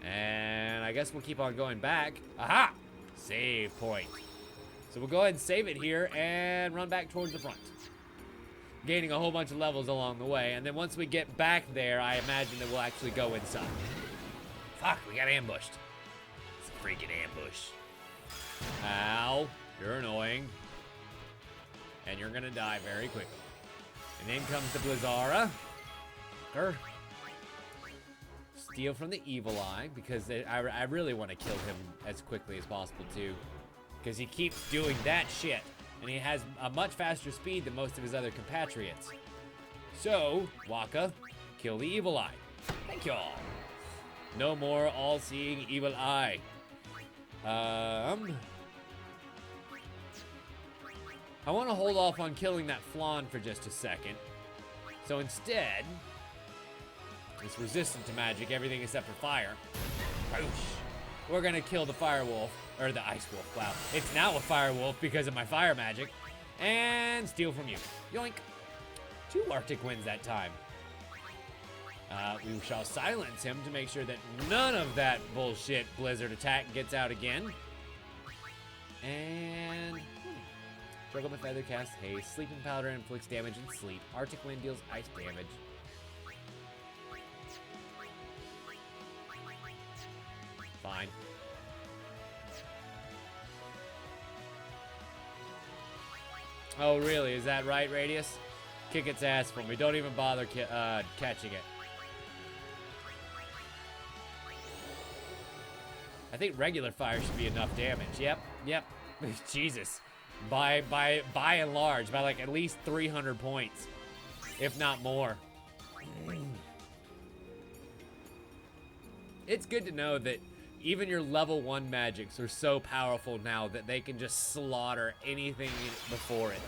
And I guess we'll keep on going back. Aha! Save point. So we'll go ahead and save it here and run back towards the front. Gaining a whole bunch of levels along the way. And then once we get back there, I imagine that we'll actually go inside. Fuck, we got ambushed. It's a freaking ambush. Ow. You're annoying. And you're gonna die very quickly. And then comes the Blizzara. Steal from the Evil Eye, because I really want to kill him as quickly as possible too. Because he keeps doing that shit. And he has a much faster speed than most of his other compatriots. So, Waka, kill the Evil Eye. Thank y'all. No more all-seeing Evil Eye. I want to hold off on killing that Flan for just a second. So instead, it's resistant to magic, everything except for fire. We're gonna kill the Fire Wolf, or the Ice Wolf, wow. It's now a Fire Wolf because of my fire magic. And steal from you. Yoink. 2 Arctic Winds that time. We shall silence him to make sure that none of that bullshit blizzard attack gets out again. And Juggle my Feather, cast haste. Sleeping Powder inflicts damage and sleep. Arctic Wind deals ice damage. Fine. Oh, really? Is that right, Radius? Kick its ass for me. Don't even bother catching it. I think regular fire should be enough damage. Yep, yep. Jesus. By and large, by like at least 300 points, if not more. It's good to know that even your level 1 magics are so powerful now that they can just slaughter anything before it.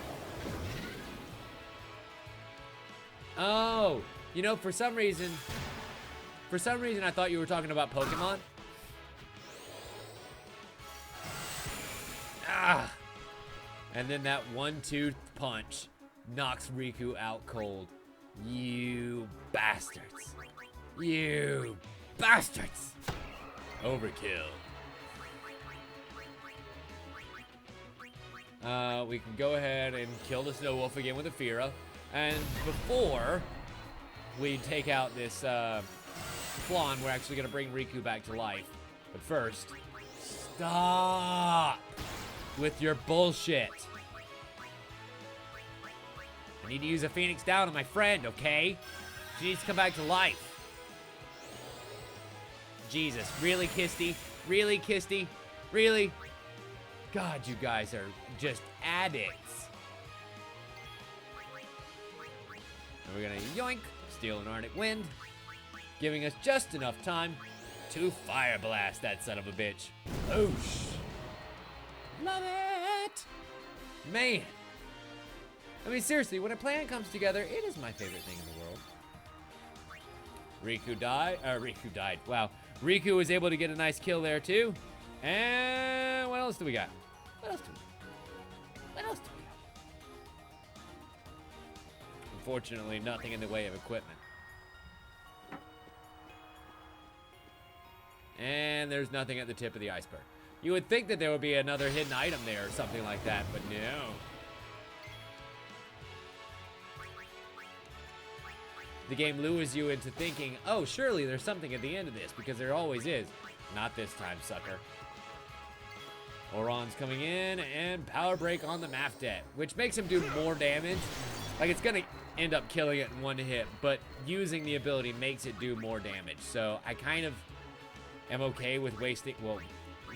Oh, you know, for some reason I thought you were talking about Pokemon. Ah! And then that 1-2 punch knocks Riku out cold. You bastards. You bastards. Overkill. We can go ahead and kill the Snow Wolf again with a Fira. And before we take out this Flan, we're actually going to bring Riku back to life. But first, stop with your bullshit. I need to use a Phoenix down on my friend, okay? She needs to come back to life. Jesus, really, Kisty? Really, Kisty? Really? God, you guys are just addicts. And we're gonna yoink, steal an Arctic Wind, giving us just enough time to Fire Blast that son of a bitch. Oosh. Love it! Man. I mean, seriously, when a plan comes together, it is my favorite thing in the world. Riku died. Wow. Riku was able to get a nice kill there, too. And what else do we got? What else do we got? Unfortunately, nothing in the way of equipment. And there's nothing at the tip of the iceberg. You would think that there would be another hidden item there or something like that, but no. The game lures you into thinking, oh, surely there's something at the end of this, because there always is. Not this time, sucker. Oron's coming in, and power break on the Mafdet, which makes him do more damage. Like, it's gonna end up killing it in one hit, but using the ability makes it do more damage. So I kind of am okay with wasting, well,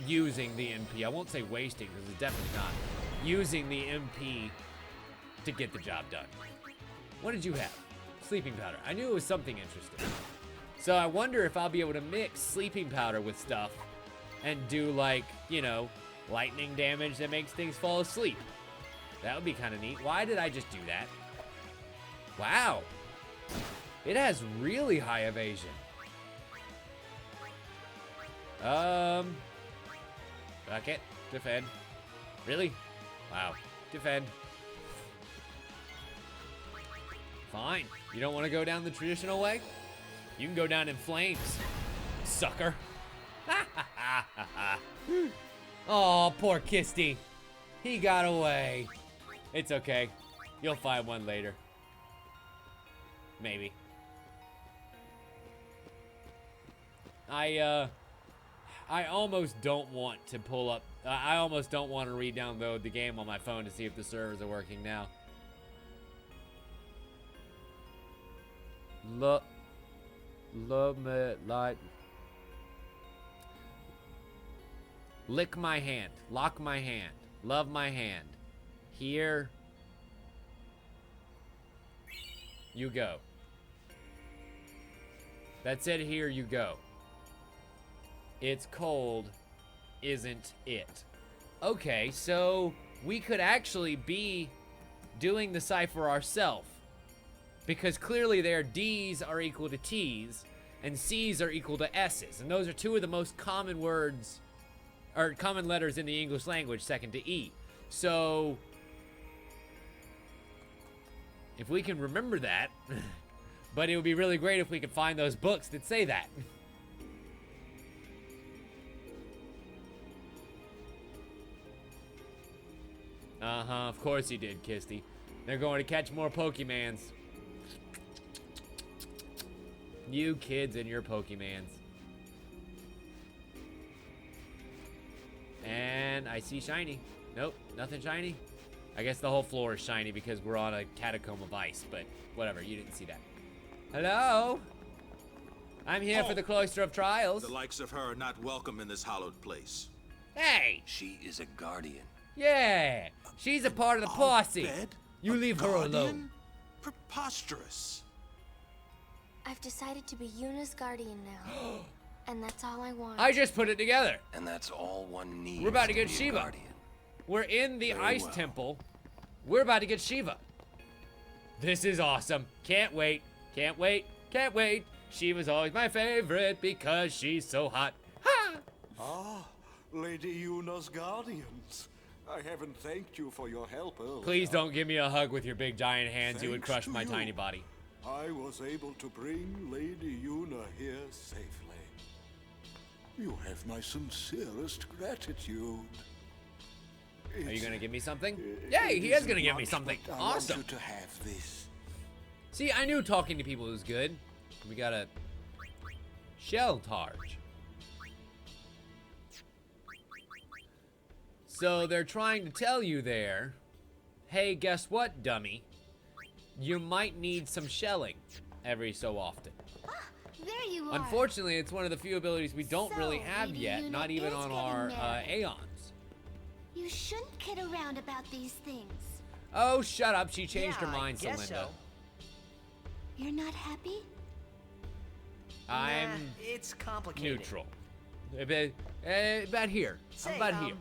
using the MP. I won't say wasting, because it's definitely not. Using the MP to get the job done. What did you have? Sleeping powder. I knew it was something interesting. So I wonder if I'll be able to mix sleeping powder with stuff and do, like, you know, lightning damage that makes things fall asleep. That would be kind of neat. Why did I just do that? Wow. It has really high evasion. Fuck it. Defend. Really? Wow. Defend. Fine. You don't want to go down the traditional way? You can go down in flames, sucker. Oh, poor Kisty. He got away. It's okay. You'll find one later. Maybe. I almost don't want to pull up. I almost don't want to re-download the game on my phone to see if the servers are working now. Love me like. Lick my hand. Lock my hand. Love my hand. Here you go. That's it. Here you go. It's cold, isn't it? Okay, so we could actually be doing the cipher ourselves. Because clearly their D's are equal to T's, and C's are equal to S's. And those are two of the most common words, or common letters in the English language, second to E. So, if we can remember that, but it would be really great if we could find those books that say that. Uh-huh, of course you did, Kisty. They're going to catch more Pokemans. You kids and your Pokemans. And I see shiny. Nope, nothing shiny. I guess the whole floor is shiny because we're on a catacomb of ice, but whatever, you didn't see that. Hello? I'm here for the Cloister of Trials. The likes of her are not welcome in this hallowed place. Hey! She is a guardian. Yeah, she's a part of the posse. You leave her alone. Preposterous. I've decided to be Yuna's guardian now. And that's all I want. I just put it together. And that's all one needs. We're about to get be a Shiva. guardian. We're in the Very ice well. temple. We're about to get Shiva. This is awesome. Can't wait. Can't wait. Can't wait. Shiva's always my favorite because she's so hot. Ha! Ah, Lady Yuna's guardians. I haven't thanked you for your help earlier. Please don't give me a hug with your big giant hands. You would Thanks crush to my you. tiny body. I was able to bring Lady Yuna here safely. You have my sincerest gratitude. Are you gonna give me something? Yay, he is gonna give me something. I Awesome. want you to have this. See, I knew talking to people was good. We got a shell targe. So they're trying to tell you there, hey, guess what, dummy? you might need some shelling every so often. There you are. Unfortunately, it's one of the few abilities we don't really have Lady yet, Yuna not even is on getting our married. Aeons. You shouldn't kid around about these things. Oh, shut up. She changed her Yeah, mind, I guess Celinda. so. You're not happy? I'm Nah, it's complicated. neutral. About here. Say, I'm about here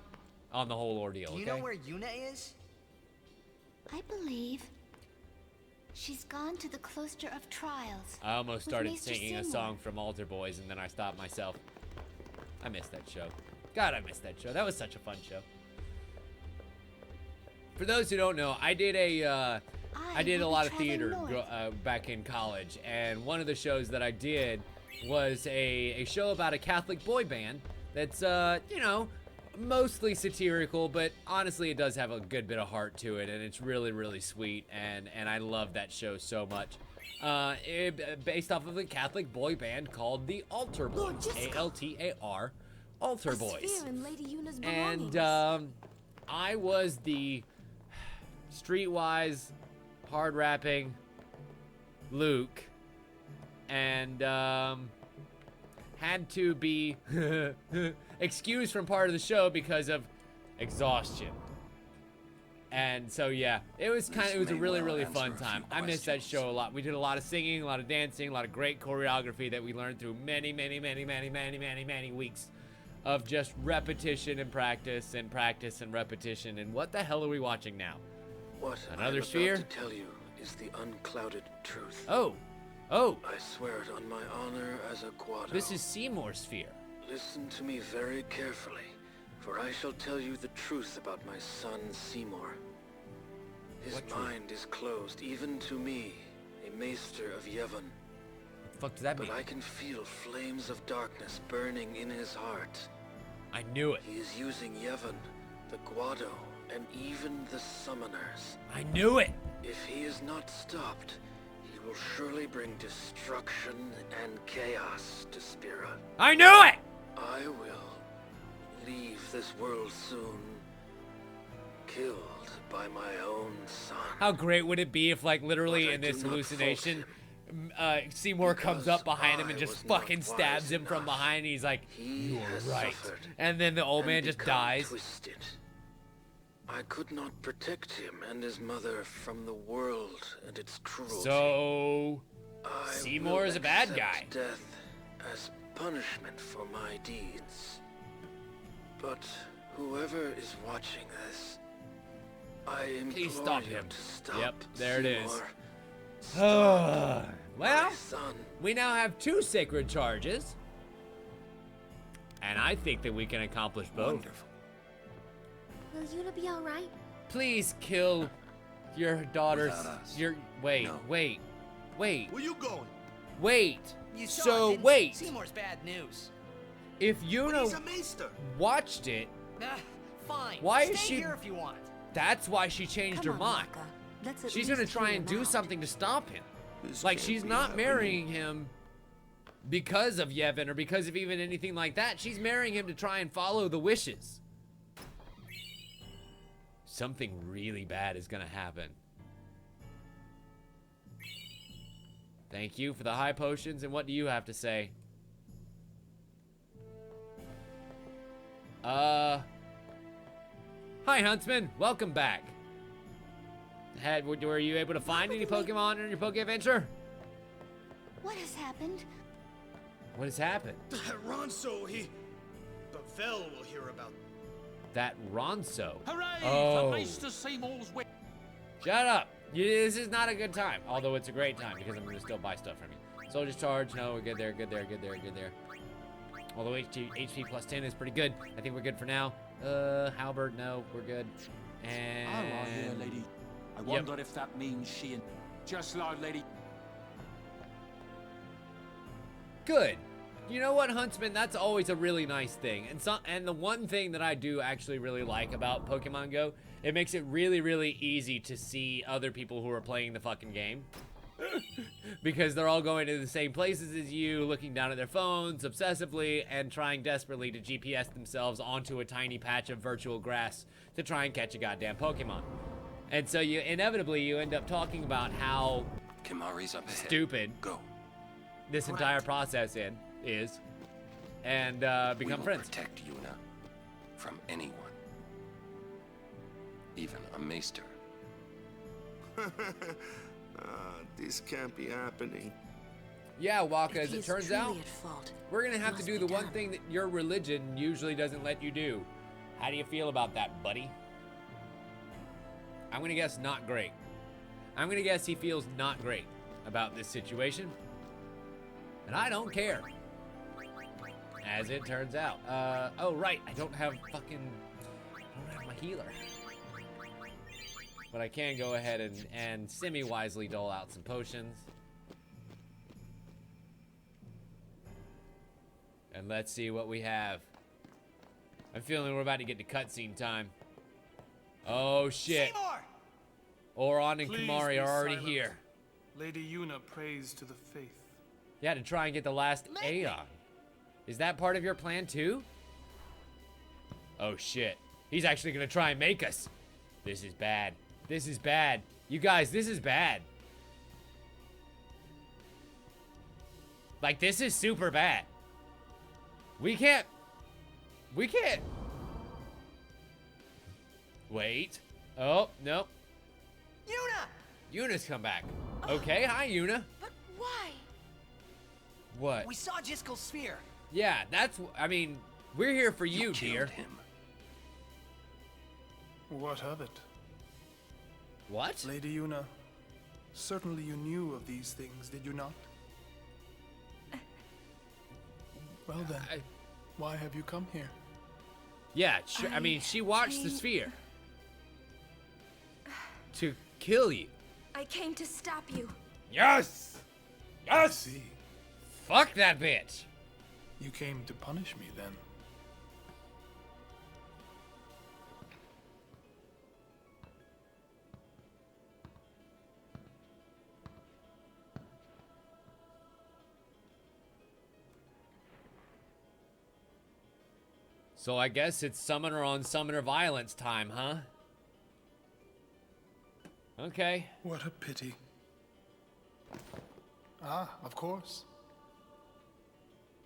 on the whole ordeal, Do you okay? know where Yuna is? I believe she's gone to the Cloister of Trials. I almost with started Maester singing a Seymour. song from Altar Boys, and then I stopped myself. I missed that show. God, I missed that show. That was such a fun show. For those who don't know, I did a lot of theater back in college, and one of the shows that I did was a show about a Catholic boy band that's, you know, mostly satirical, but honestly it does have a good bit of heart to it, and it's really, really sweet, and I love that show so much. Based off of a Catholic boy band called the Altar Boys, A-L-T-A-R, Altar Boys. And I was the streetwise, hard-rapping Luke, and had to be excused from part of the show because of exhaustion. And so yeah, it was a really, really fun time. I missed that show a lot. We did a lot of singing, a lot of dancing, a lot of great choreography that we learned through many weeks of just repetition and practice and practice and repetition. And what the hell are we watching now? What Another I'm sphere? about to tell you is the unclouded truth. Oh. I swear it on my honor as a Guado. This is Seymour's sphere. Listen to me very carefully, for I shall tell you the truth about my son Seymour. His mind is closed, even to me, a maester of Yevon. What the fuck does that mean? But I can feel flames of darkness burning in his heart. I knew it. He is using Yevon, the Guado, and even the summoners. I knew it. If he is not stopped, he will surely bring destruction and chaos to Spira. I knew it! I will leave this world soon, killed by my own son. How great would it be if, like, literally in this hallucination, Seymour comes up behind him and just fucking stabs him from behind, and he's like, "You're right." And then the old man just dies. Twisted. I could not protect him and his mother from the world and its cruelty. So, I Seymour will is a bad accept guy. Death as punishment for my deeds. But whoever is watching this, I implore Please stop you him. to stop. Yep, there it is. Seymour. Well, son. we now have 2 sacred charges. And I think that we can accomplish both. Wonderful. Will Yuna be alright? Please kill your daughter's... Without us. Wait. Where you going? Wait. You saw So, it, didn't you? wait. Seymour's bad news. If But Yuna he's a maester. watched it, Fine. Why is Stay she- here if you want. that's why she changed her mind. She's gonna try and do something to stop him. Like, can't she's be not happening. marrying him because of Yevon or because of even anything like that. She's marrying him to try and follow the wishes. Something really bad is gonna happen. Thank you for the high potions, and what do you have to say? Hi, Huntsman. Welcome back. Were you able to find any Pokemon in your Poke Adventure? What has happened? What has happened? Ronso, the Vel will hear about. That Ronso. Hooray Oh. for Maester Seymour's win. Shut up. This is not a good time. Although it's a great time because I'm going to still buy stuff from you. Soldier's Charge. No, we're good there, good there, good there, good there. Although HP plus 10 is pretty good. I think we're good for now. Halberd, no, we're good. And... Oh, I hear, lady. I wonder if that means she and... Just like lady... Good. You know what, Huntsman? That's always a really nice thing. And the one thing that I do actually really like about Pokemon Go, it makes it really, really easy to see other people who are playing the fucking game. Because they're all going to the same places as you, looking down at their phones obsessively, and trying desperately to GPS themselves onto a tiny patch of virtual grass to try and catch a goddamn Pokemon. And so you inevitably end up talking about how Kimari's up ahead. stupid Go. this entire process is, and become we will friends. Protect Yuna from anyone, even a maester. This can't be happening. Yeah, Waka, If as he it is turns truly out, at fault, we're gonna it have to must do be the one done. thing that your religion usually doesn't let you do. How do you feel about that, buddy? I'm gonna guess not great. I'm gonna guess he feels not great about this situation. And I don't care. As it turns out. Oh right, I don't have my healer. But I can go ahead and semi-wisely dole out some potions. And let's see what we have. I'm feeling we're about to get to cutscene time. Oh shit. Seymour! Oron and Please Kimari be are already silent. here. Lady Yuna prays to the faith. Yeah, to try and get the last Aeon. Is that part of your plan too? Oh shit. He's actually gonna try and make us. This is bad. This is bad. You guys, this is bad. Like, this is super bad. We can't. Wait. Oh, nope. Yuna's come back. Okay, hi Yuna. But why? What? We saw Jiskel's sphere. Yeah, I mean, we're here for you, dear. What of it? What? Lady Yuna, certainly you knew of these things, did you not? Well then, why have you come here? Yeah, sure. I mean, she watched the sphere. To kill you. I came to stop you. Yes! Yes! See. Fuck that bitch! You came to punish me then. So I guess it's summoner on summoner violence time, huh? Okay. What a pity. Ah, of course.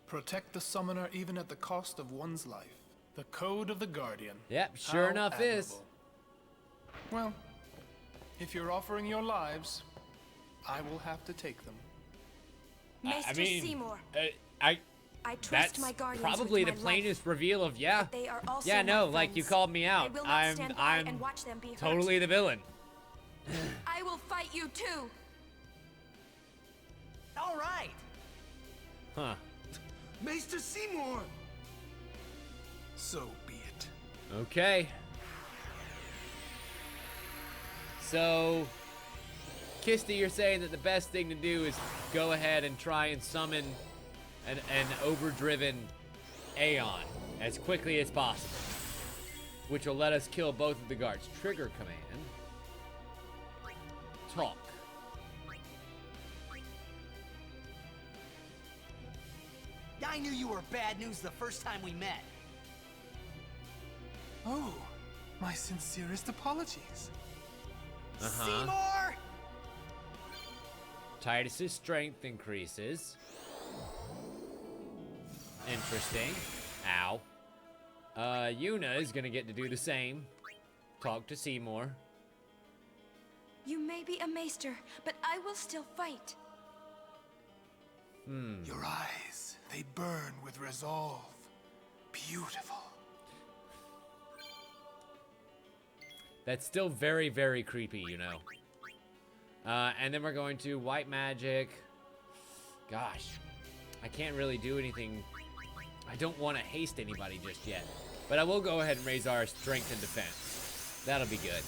Protect the summoner even at the cost of one's life. The code of the Guardian. Yep, sure How enough admirable. is. Well, if you're offering your lives, I will have to take them. Maester Seymour. I trust That's my guardians probably with the my plainest life, reveal of but they are also yeah, no, my like you friends. called me out. I will not stand by I'm and watch them be hurt. totally the villain. I will fight you too. All right. Huh. Maester Seymour! So be it. Okay. So, Kisti, you're saying that the best thing to do is go ahead and try and summon an overdriven Aeon as quickly as possible, which will let us kill both of the guards. Trigger command. Talk. I knew you were bad news the first time we met. Oh, my sincerest apologies. Seymour! Titus's strength increases. Interesting. Ow. Yuna is gonna get to do the same. Talk to Seymour. You may be a maester, but I will still fight. Your eyes, they burn with resolve. Beautiful. That's still very, very creepy, you know. And then we're going to white magic. Gosh, I can't really do anything. I don't want to haste anybody just yet. But I will go ahead and raise our strength and defense. That'll be good.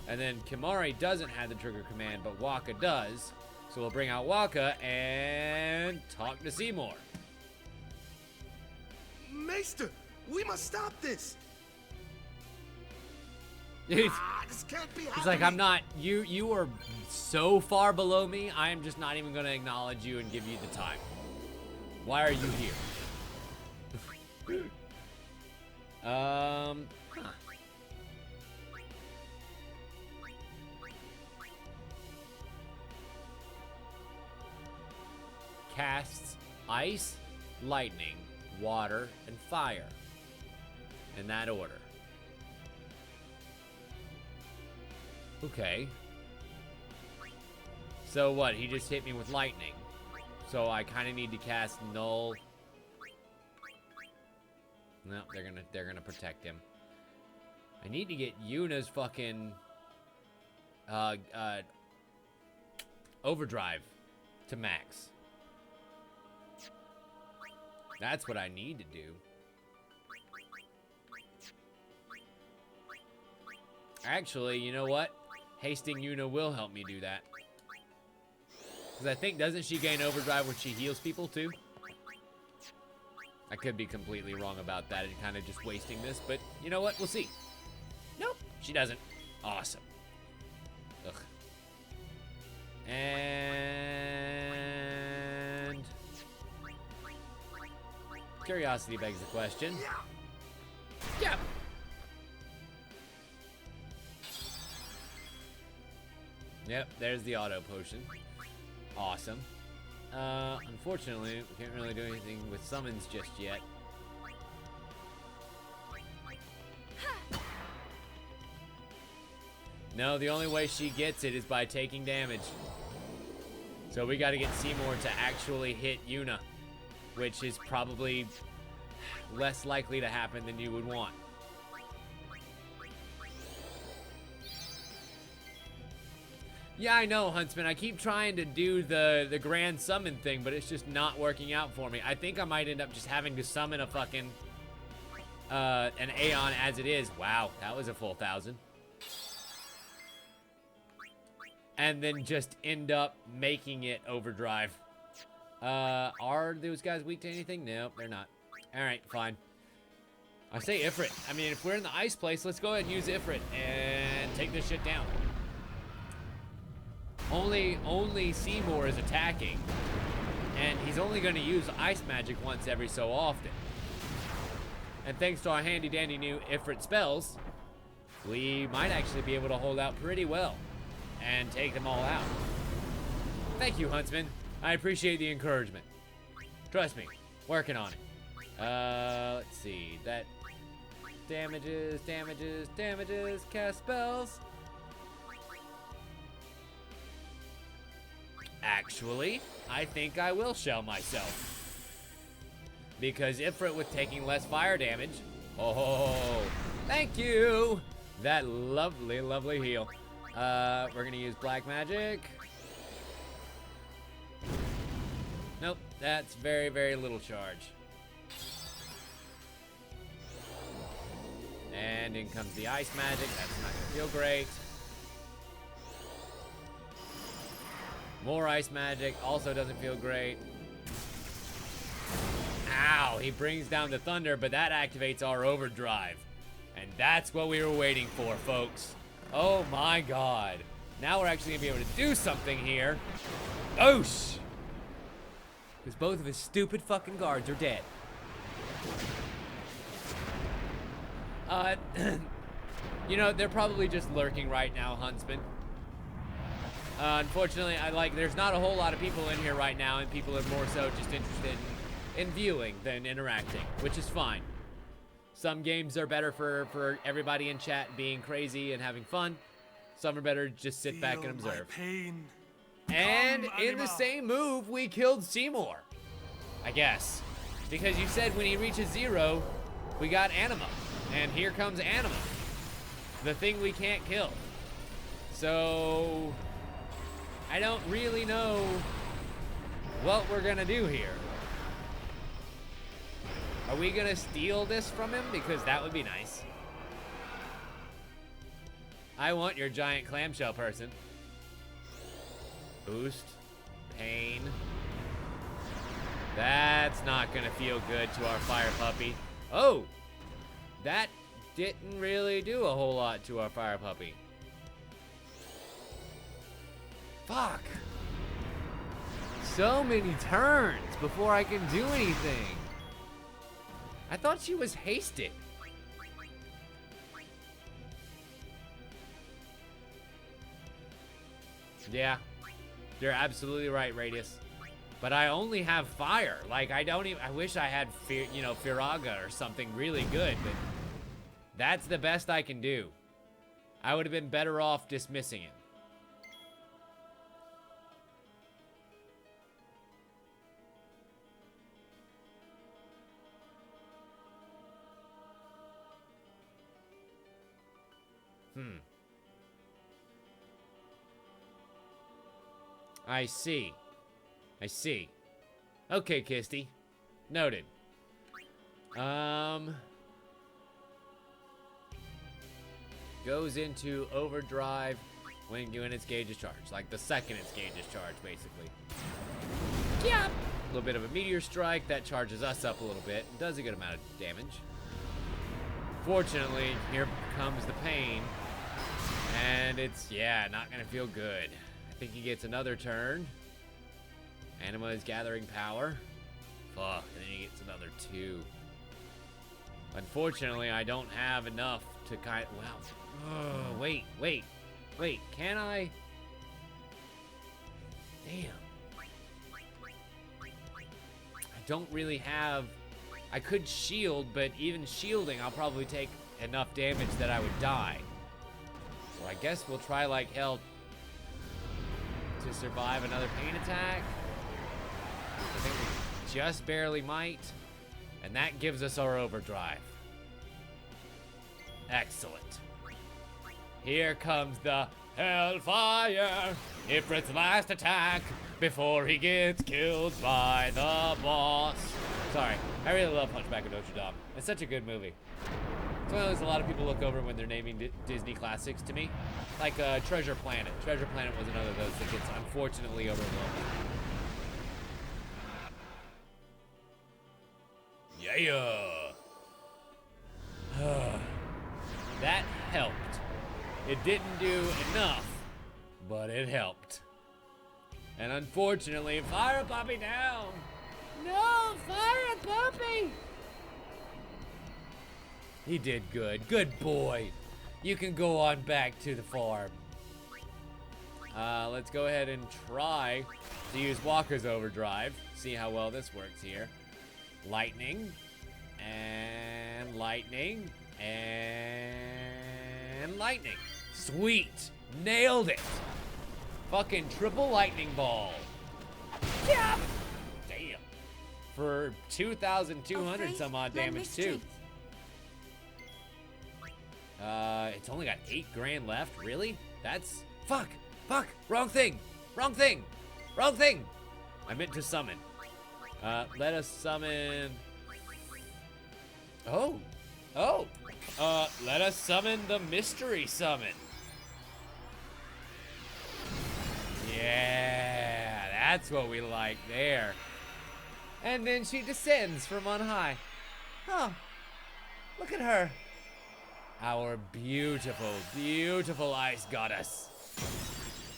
And then Kimari doesn't have the trigger command, but Waka does. So we'll bring out Waka and talk to Seymour. Maester, we must stop this. Dude, This can't be happening. he's like, I'm not, you are so far below me, I am just not even gonna acknowledge you and give you the time. Why are you here? Huh. casts ice, lightning, water, and fire. In that order. Okay. So what? He just hit me with lightning. So I kind of need to cast null. No, they're gonna protect him. I need to get Yuna's fucking overdrive to max. That's what I need to do. Actually, you know what? Hasting Yuna will help me do that. Because I think, doesn't she gain overdrive when she heals people too? I could be completely wrong about that and kind of just wasting this, but you know what? We'll see. Nope, she doesn't. Awesome. Ugh. And curiosity begs the question. Yeah. Yep, there's the auto potion. Awesome. Unfortunately, we can't really do anything with summons just yet. No, the only way she gets it is by taking damage. So we gotta get Seymour to actually hit Yuna, which is probably less likely to happen than you would want. Yeah, I know, Huntsman. I keep trying to do the grand summon thing, but it's just not working out for me. I think I might end up just having to summon a fucking an Aeon as it is. Wow, that was a full 1,000. And then just end up making it overdrive. Are those guys weak to anything? Nope, they're not. Alright, fine. I say Ifrit. I mean, if we're in the ice place, let's go ahead and use Ifrit and take this shit down. Only Seymour is attacking, and he's only going to use ice magic once every so often. And thanks to our handy dandy new Ifrit spells, we might actually be able to hold out pretty well and take them all out. Thank you, Huntsman. I appreciate the encouragement. Trust me, working on it. Let's see. That damages, cast spells. Actually, I think I will shell myself. Because Ifrit with taking less fire damage. Oh, thank you. That lovely, lovely heal. We're gonna use black magic. Nope, that's very, very little charge. And in comes the ice magic. That's not gonna feel great. More ice magic, also doesn't feel great. Ow, he brings down the thunder, but that activates our overdrive. And that's what we were waiting for, folks. Oh my god. Now we're actually gonna be able to do something here. Oosh! Because both of his stupid fucking guards are dead. You know, they're probably just lurking right now, Huntsman. Unfortunately, there's not a whole lot of people in here right now, and people are more so just interested in viewing than interacting, which is fine. Some games are better for everybody in chat being crazy and having fun. Some are better to just sit back and observe. And in the same move, we killed Seymour, I guess. Because you said when he reaches 0, we got Anima. And here comes Anima, the thing we can't kill. So I don't really know what we're gonna do here. Are we gonna steal this from him? Because that would be nice. I want your giant clamshell person. Boost. Pain. That's not gonna feel good to our fire puppy. Oh! That didn't really do a whole lot to our fire puppy. Fuck. So many turns before I can do anything. I thought she was hasted. Yeah, you're absolutely right, Radius. But I only have fire. Like, I don't even, I wish I had, Firaga or something really good, but that's the best I can do. I would have been better off dismissing it. I see. I see. Okay, Kisty. Noted. Goes into overdrive when its gauge is charged. Like the second its gauge is charged, basically. Yeah. A little bit of a meteor strike. That charges us up a little bit. Does a good amount of damage. Fortunately, here comes the pain. And it's, yeah, not gonna feel good. I think he gets another turn. Anima is gathering power. Fuck, and then he gets another 2. Unfortunately, I don't have enough to kind of, wow. Wait, can I? Damn. I don't really have, I could shield, but even shielding, I'll probably take enough damage that I would die. So I guess we'll try like hell to survive another pain attack. I think we just barely might. And that gives us our overdrive. Excellent. Here comes the Hellfire. Ifrit's last attack before he gets killed by the boss. Sorry, I really love Hunchback of Notre Dame. It's such a good movie. It's one of those a lot of people look over when they're naming Disney classics to me. Like Treasure Planet. Treasure Planet was another of those that gets unfortunately overlooked. Yeah. That helped. It didn't do enough, but it helped. And unfortunately, Fire Puppy down. No, Fire Puppy. He did good. Good boy. You can go on back to the farm. Let's go ahead and try to use Walker's Overdrive. See how well this works here. Lightning. And lightning. And lightning. Sweet. Nailed it. Fucking triple lightning ball. Yeah. Damn. For 2,200 some odd damage too. It's only got 8 grand left. Really? That's... Fuck! Wrong thing! I meant to summon. Let us summon... let us summon the mystery summon. Yeah, that's what we like there. And then she descends from on high. Oh, look at her. Our beautiful, beautiful ice goddess,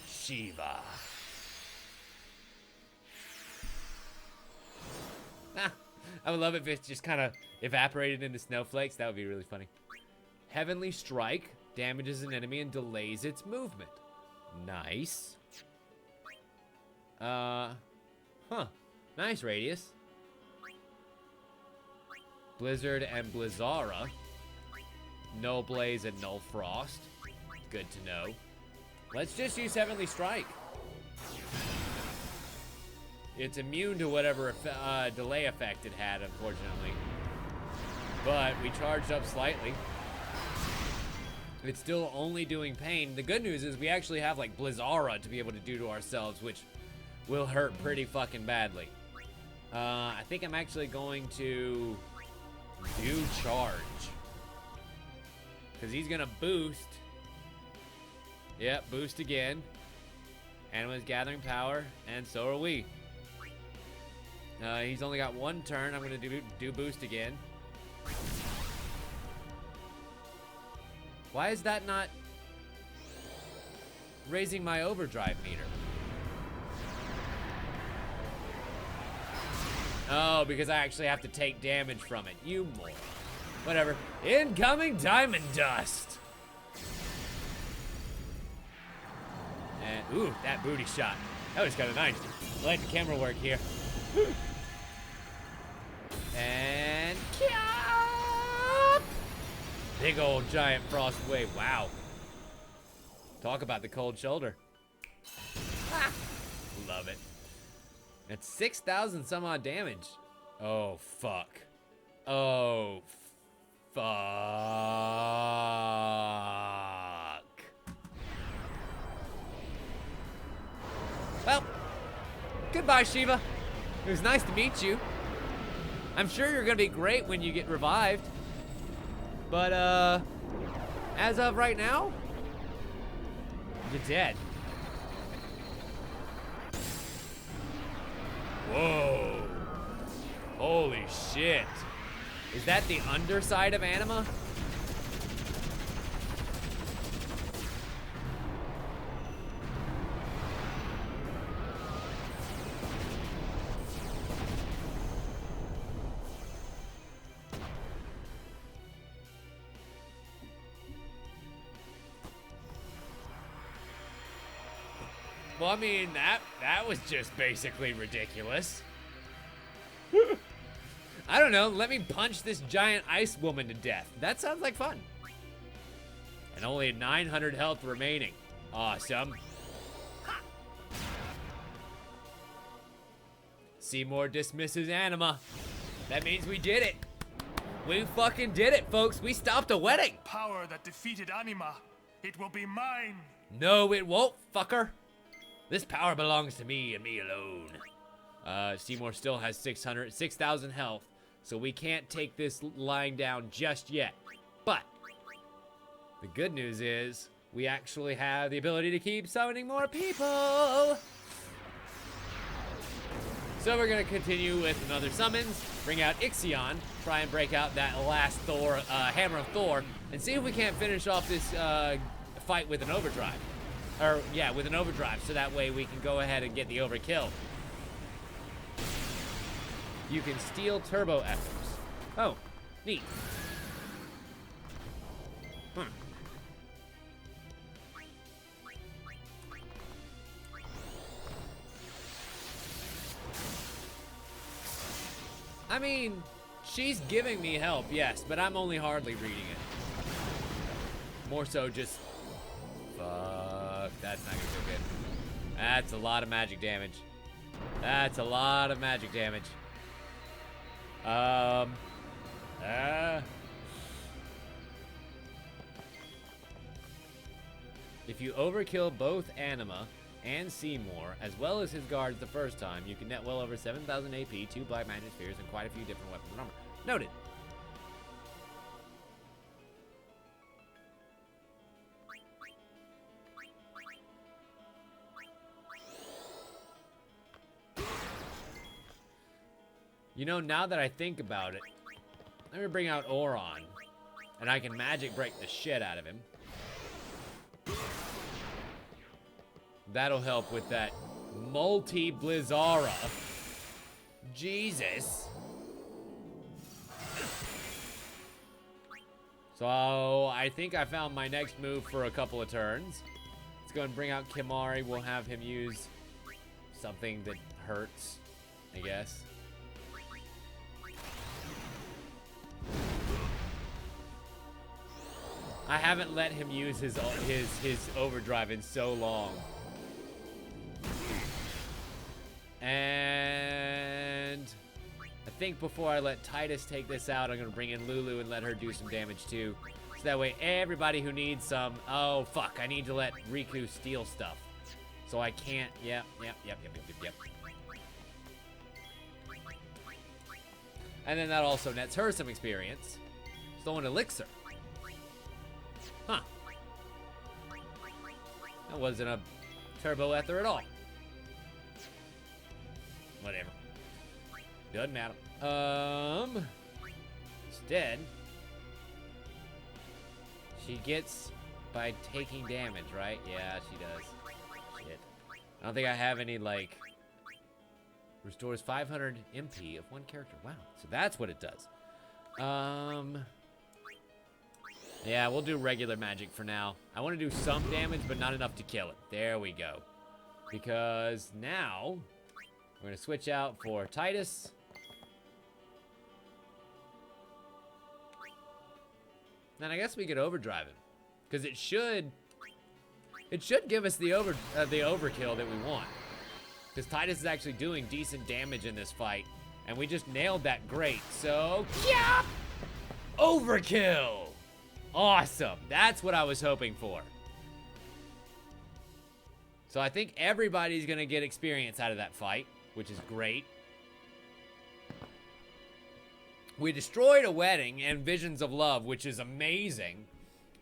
Shiva. I would love it if it's just kind of evaporated into snowflakes. That would be really funny. Heavenly Strike damages an enemy and delays its movement. Nice. Nice radius. Blizzard and Blizzara. Null Blaze and Null Frost. Good to know. Let's just use Heavenly Strike. It's immune to whatever delay effect it had, unfortunately. But we charged up slightly. It's still only doing pain. The good news is we actually have like Blizzara to be able to do to ourselves, which will hurt pretty fucking badly. I think I'm actually going to do charge. Because he's going to boost. Yep, boost again. Anima's gathering power, and so are we. He's only got 1 turn. I'm going to do boost again. Why is that not raising my overdrive meter? Oh, because I actually have to take damage from it. You moron. Whatever. Incoming Diamond Dust. And, ooh, that booty shot. That was kind of nice. Let the camera work here. And big old giant frost wave. Wow. Talk about the cold shoulder. Ah, love it. That's 6,000 some odd damage. Oh, fuck. Oh, fuck. Well, goodbye, Shiva. It was nice to meet you. I'm sure you're gonna be great when you get revived. But, as of right now, you're dead. Whoa. Holy shit. Is that the underside of Anima? Well, I mean, that was just basically ridiculous. I don't know, let me punch this giant ice woman to death. That sounds like fun. And only 900 health remaining. Awesome. Seymour dismisses Anima. That means we did it. We fucking did it, folks. We stopped a wedding. Power that defeated Anima. It will be mine. No, it won't, fucker. This power belongs to me and me alone. Seymour still has 6,000 health, so we can't take this lying down just yet. But the good news is we actually have the ability to keep summoning more people. So we're gonna continue with another summons, bring out Ixion, try and break out that last Thor, Hammer of Thor, and see if we can't finish off this fight with an overdrive. Or, yeah, with an overdrive, so that way we can go ahead and get the overkill. You can steal turbo ethers. Oh, neat. I mean, she's giving me help, yes, but I'm only hardly reading it. More so just... Fuck, that's not gonna feel good. That's a lot of magic damage. That's a lot of magic damage. If you overkill both Anima and Seymour, as well as his guards the first time, you can net well over 7,000 AP, 2 black magic spheres, and quite a few different weapons and armor. Noted. You know, now that I think about it, let me bring out Oron, and I can magic break the shit out of him. That'll help with that multi-Blizzara. Jesus. So, I think I found my next move for a couple of turns. Let's go and bring out Kimari. We'll have him use something that hurts, I guess. I haven't let him use his overdrive in so long. And I think before I let Titus take this out, I'm gonna bring in Lulu and let her do some damage too. So that way everybody who needs some, oh fuck, I need to let Riku steal stuff. So I can't, yep. And then that also nets her some experience. Stolen elixir. Huh. That wasn't a turbo ether at all. Whatever. Doesn't matter. Instead, she gets by taking damage, right? Yeah, she does. Shit. I don't think I have any, like, restores 500 MP of one character. Wow. So that's what it does. Yeah, we'll do regular magic for now. I want to do some damage, but not enough to kill it. There we go. Because now, We're gonna switch out for Titus. Then I guess we could overdrive him, because it should give us the overkill that we want. Because Titus is actually doing decent damage in this fight, and we just nailed that great. So yeah, overkill. Awesome. That's what I was hoping for. So I think everybody's going to get experience out of that fight, which is great. We destroyed a wedding and visions of love, which is amazing.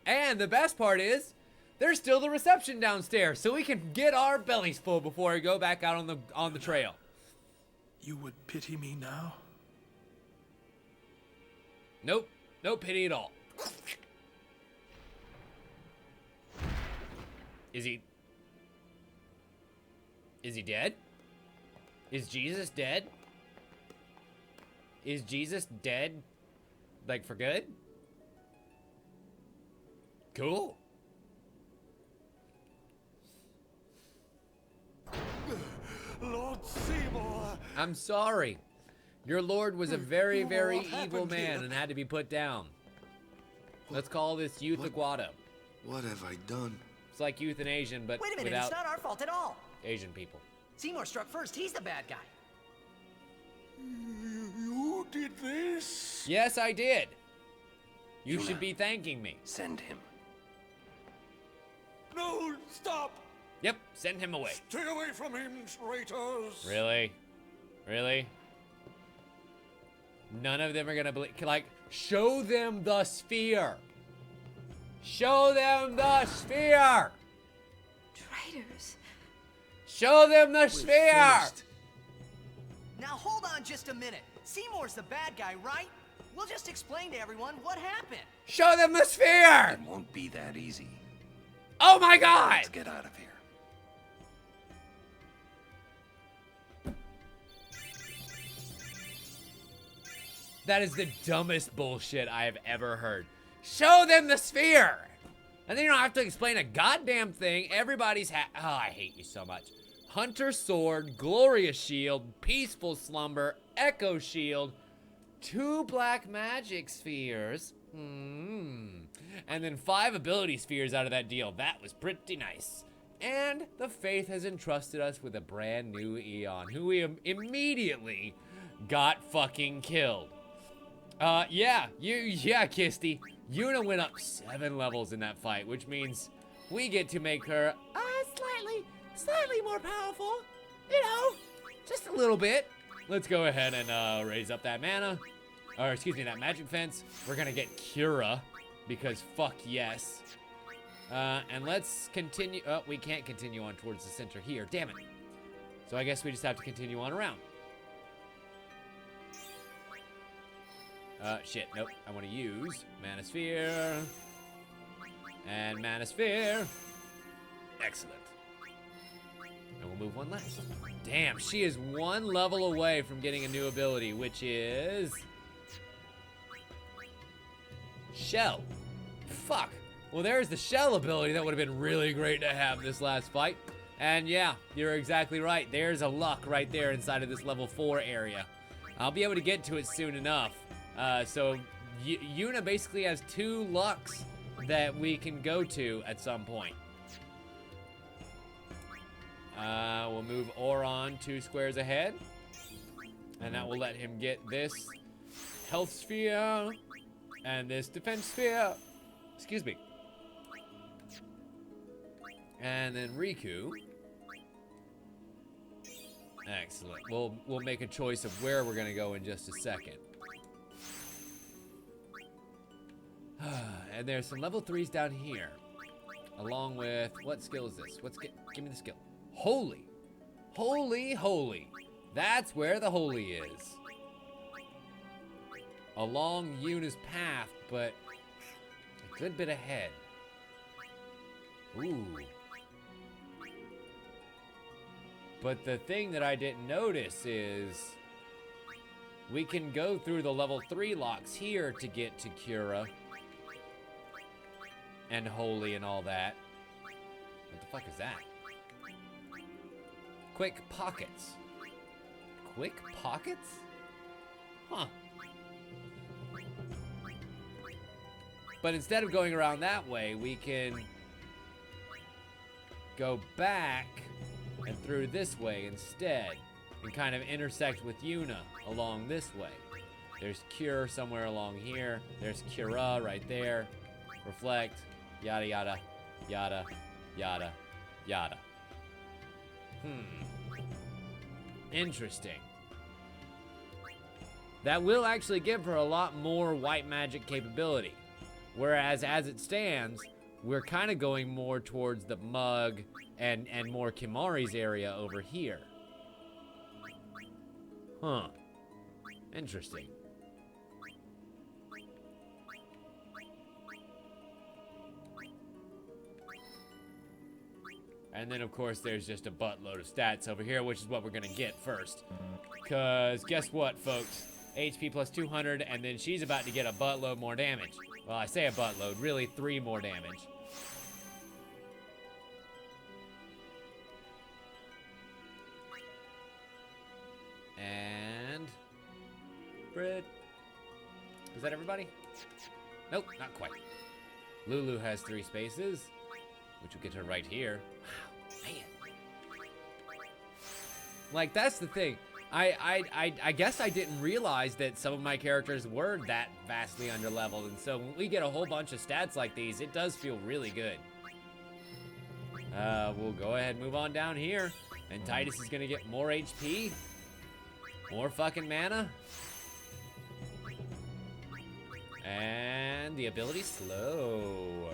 And the best part is, there's still the reception downstairs, so we can get our bellies full before we go back out on the trail. You would pity me now? Nope. No pity at all. Is he dead? Is Jesus dead? Is Jesus dead, like, for good? Cool. Lord Seymour! I'm sorry. Your lord was a very, very evil man and had to be put down. Let's call this euthanasia. What have I done? It's like euthanasia, but Wait a minute, without it's not our fault at all. Asian people. Seymour struck first. He's the bad guy. You did this? Yes, I did. You Yuna, should be thanking me. Send him. No, stop! Yep, send him away. Stay away from him, traitors! Really? Really? None of them are gonna believe. Like, show them the sphere. Show them the sphere. Traitors. Show them the sphere. Now hold on just a minute. Seymour's the bad guy, right? We'll just explain to everyone what happened. Show them the sphere. It won't be that easy. Oh my God! Let's get out of here. That is the dumbest bullshit I have ever heard. Show them the sphere! And then you don't have to explain a goddamn thing. Everybody's oh, I hate you so much. Hunter Sword, Glorious Shield, Peaceful Slumber, Echo Shield, 2 Black Magic Spheres, and then 5 Ability Spheres out of that deal. That was pretty nice. And the Faith has entrusted us with a brand new Eon, who we immediately got fucking killed. Yeah, Kisty. Yuna went up 7 levels in that fight, which means we get to make her slightly more powerful. You know, just a little bit. Let's go ahead and raise up that mana. Or excuse me, that magic fence. We're gonna get Cura, because fuck yes. And let's continue. Oh, we can't continue on towards the center here. Damn it. So I guess we just have to continue on around. Shit, nope. I want to use Mana Sphere. And Mana Sphere. Excellent. And we'll move one last. Damn, she is 1 level away from getting a new ability, which is... Shell. Fuck. Well, there's the Shell ability. That would have been really great to have this last fight. And yeah, you're exactly right. There's a luck right there inside of this level 4 area. I'll be able to get to it soon enough. So Yuna basically has 2 lucks that we can go to at some point. We'll move Oron 2 squares ahead. And that will let him get this health sphere and this defense sphere. Excuse me. And then Riku. Excellent. We'll make a choice of where we're gonna go in just a second. And there's some level 3s down here. Along with, what skill is this? Give me the skill. Holy. Holy. That's where the holy is. Along Yuna's path, but a good bit ahead. Ooh. But the thing that I didn't notice is we can go through the level 3 locks here to get to Cura and holy and all that. What the fuck is that? Quick pockets. quick pockets? Huh. But instead of going around that way, we can go back and through this way instead and kind of intersect with Yuna along this way. There's Cure somewhere along here. There's Cura right there. Reflect. Yada, yada, yada, yada, yada. Interesting. That will actually give her a lot more white magic capability. Whereas as it stands, we're kind of going more towards the Mug and more Kimahri's area over here. Huh. Interesting. And then, of course, there's just a buttload of stats over here, which is what we're going to get first. Because guess what, folks? HP plus 200, and then she's about to get a buttload more damage. Well, I say a buttload, really 3 more damage. And... Brit. Is that everybody? Nope, not quite. Lulu has 3 spaces, which will get her right here. Wow, man. Like, that's the thing. I guess I didn't realize that some of my characters were that vastly underleveled, and so when we get a whole bunch of stats like these, it does feel really good. We'll go ahead and move on down here, and Titus is gonna get more HP, more fucking mana, and the ability Slow.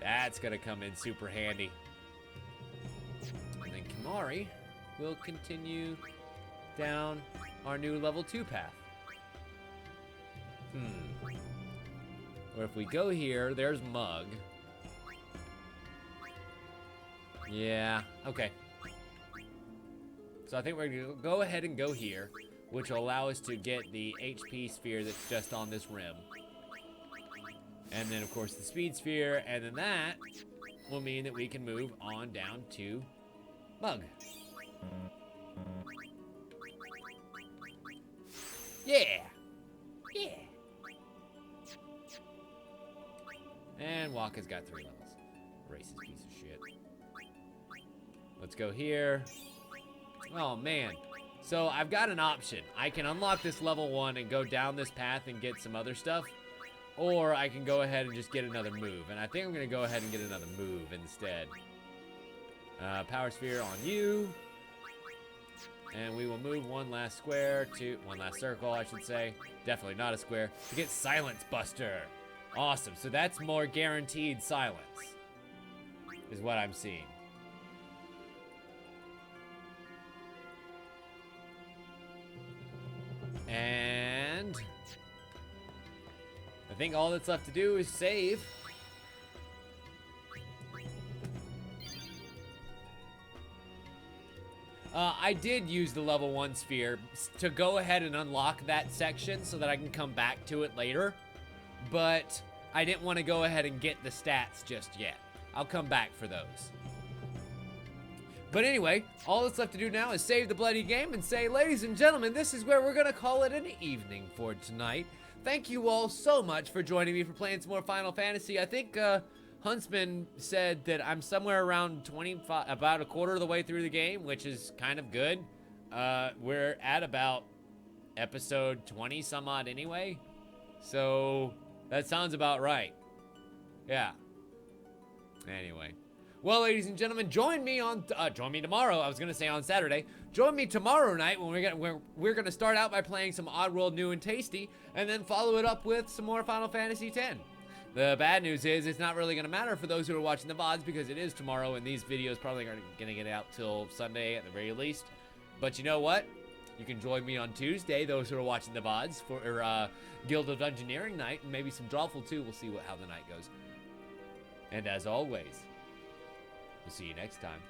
That's gonna come in super handy. And then Kimahri will continue down our new level 2 path. Or if we go here, there's Mug. Yeah, okay. So I think we're gonna go ahead and go here, which will allow us to get the HP sphere that's just on this rim. And then, of course, the speed sphere, and then that will mean that we can move on down to Mug. Yeah! Yeah! And Waka's got 3 levels. Racist piece of shit. Let's go here. Oh, man. So, I've got an option. I can unlock this level 1 and go down this path and get some other stuff. Or I can go ahead and just get another move. And I think I'm going to go ahead and get another move instead. Power Sphere on you. And we will move one last circle, I should say. Definitely not a square. To get Silence Buster. Awesome. So that's more guaranteed silence. Is what I'm seeing. And I think all that's left to do is save. I did use the level 1 sphere to go ahead and unlock that section so that I can come back to it later. But I didn't want to go ahead and get the stats just yet. I'll come back for those. But anyway, all that's left to do now is save the bloody game and say, ladies and gentlemen, this is where we're going to call it an evening for tonight. Thank you all so much for joining me for playing some more Final Fantasy. I think Huntsman said that I'm somewhere around 25, about a quarter of the way through the game, which is kind of good. We're at about episode 20 some odd anyway. So that sounds about right. Yeah. Anyway. Well, ladies and gentlemen, join me tomorrow. I was gonna say on Saturday. Join me tomorrow night when we're gonna start out by playing some Oddworld New and Tasty, and then follow it up with some more Final Fantasy X. The bad news is it's not really gonna matter for those who are watching the VODs because it is tomorrow, and these videos probably aren't gonna get out till Sunday at the very least. But you know what? You can join me on Tuesday, those who are watching the VODs, for Guild of Dungeoneering night, and maybe some Drawful too. We'll see how the night goes. And as always, we'll see you next time.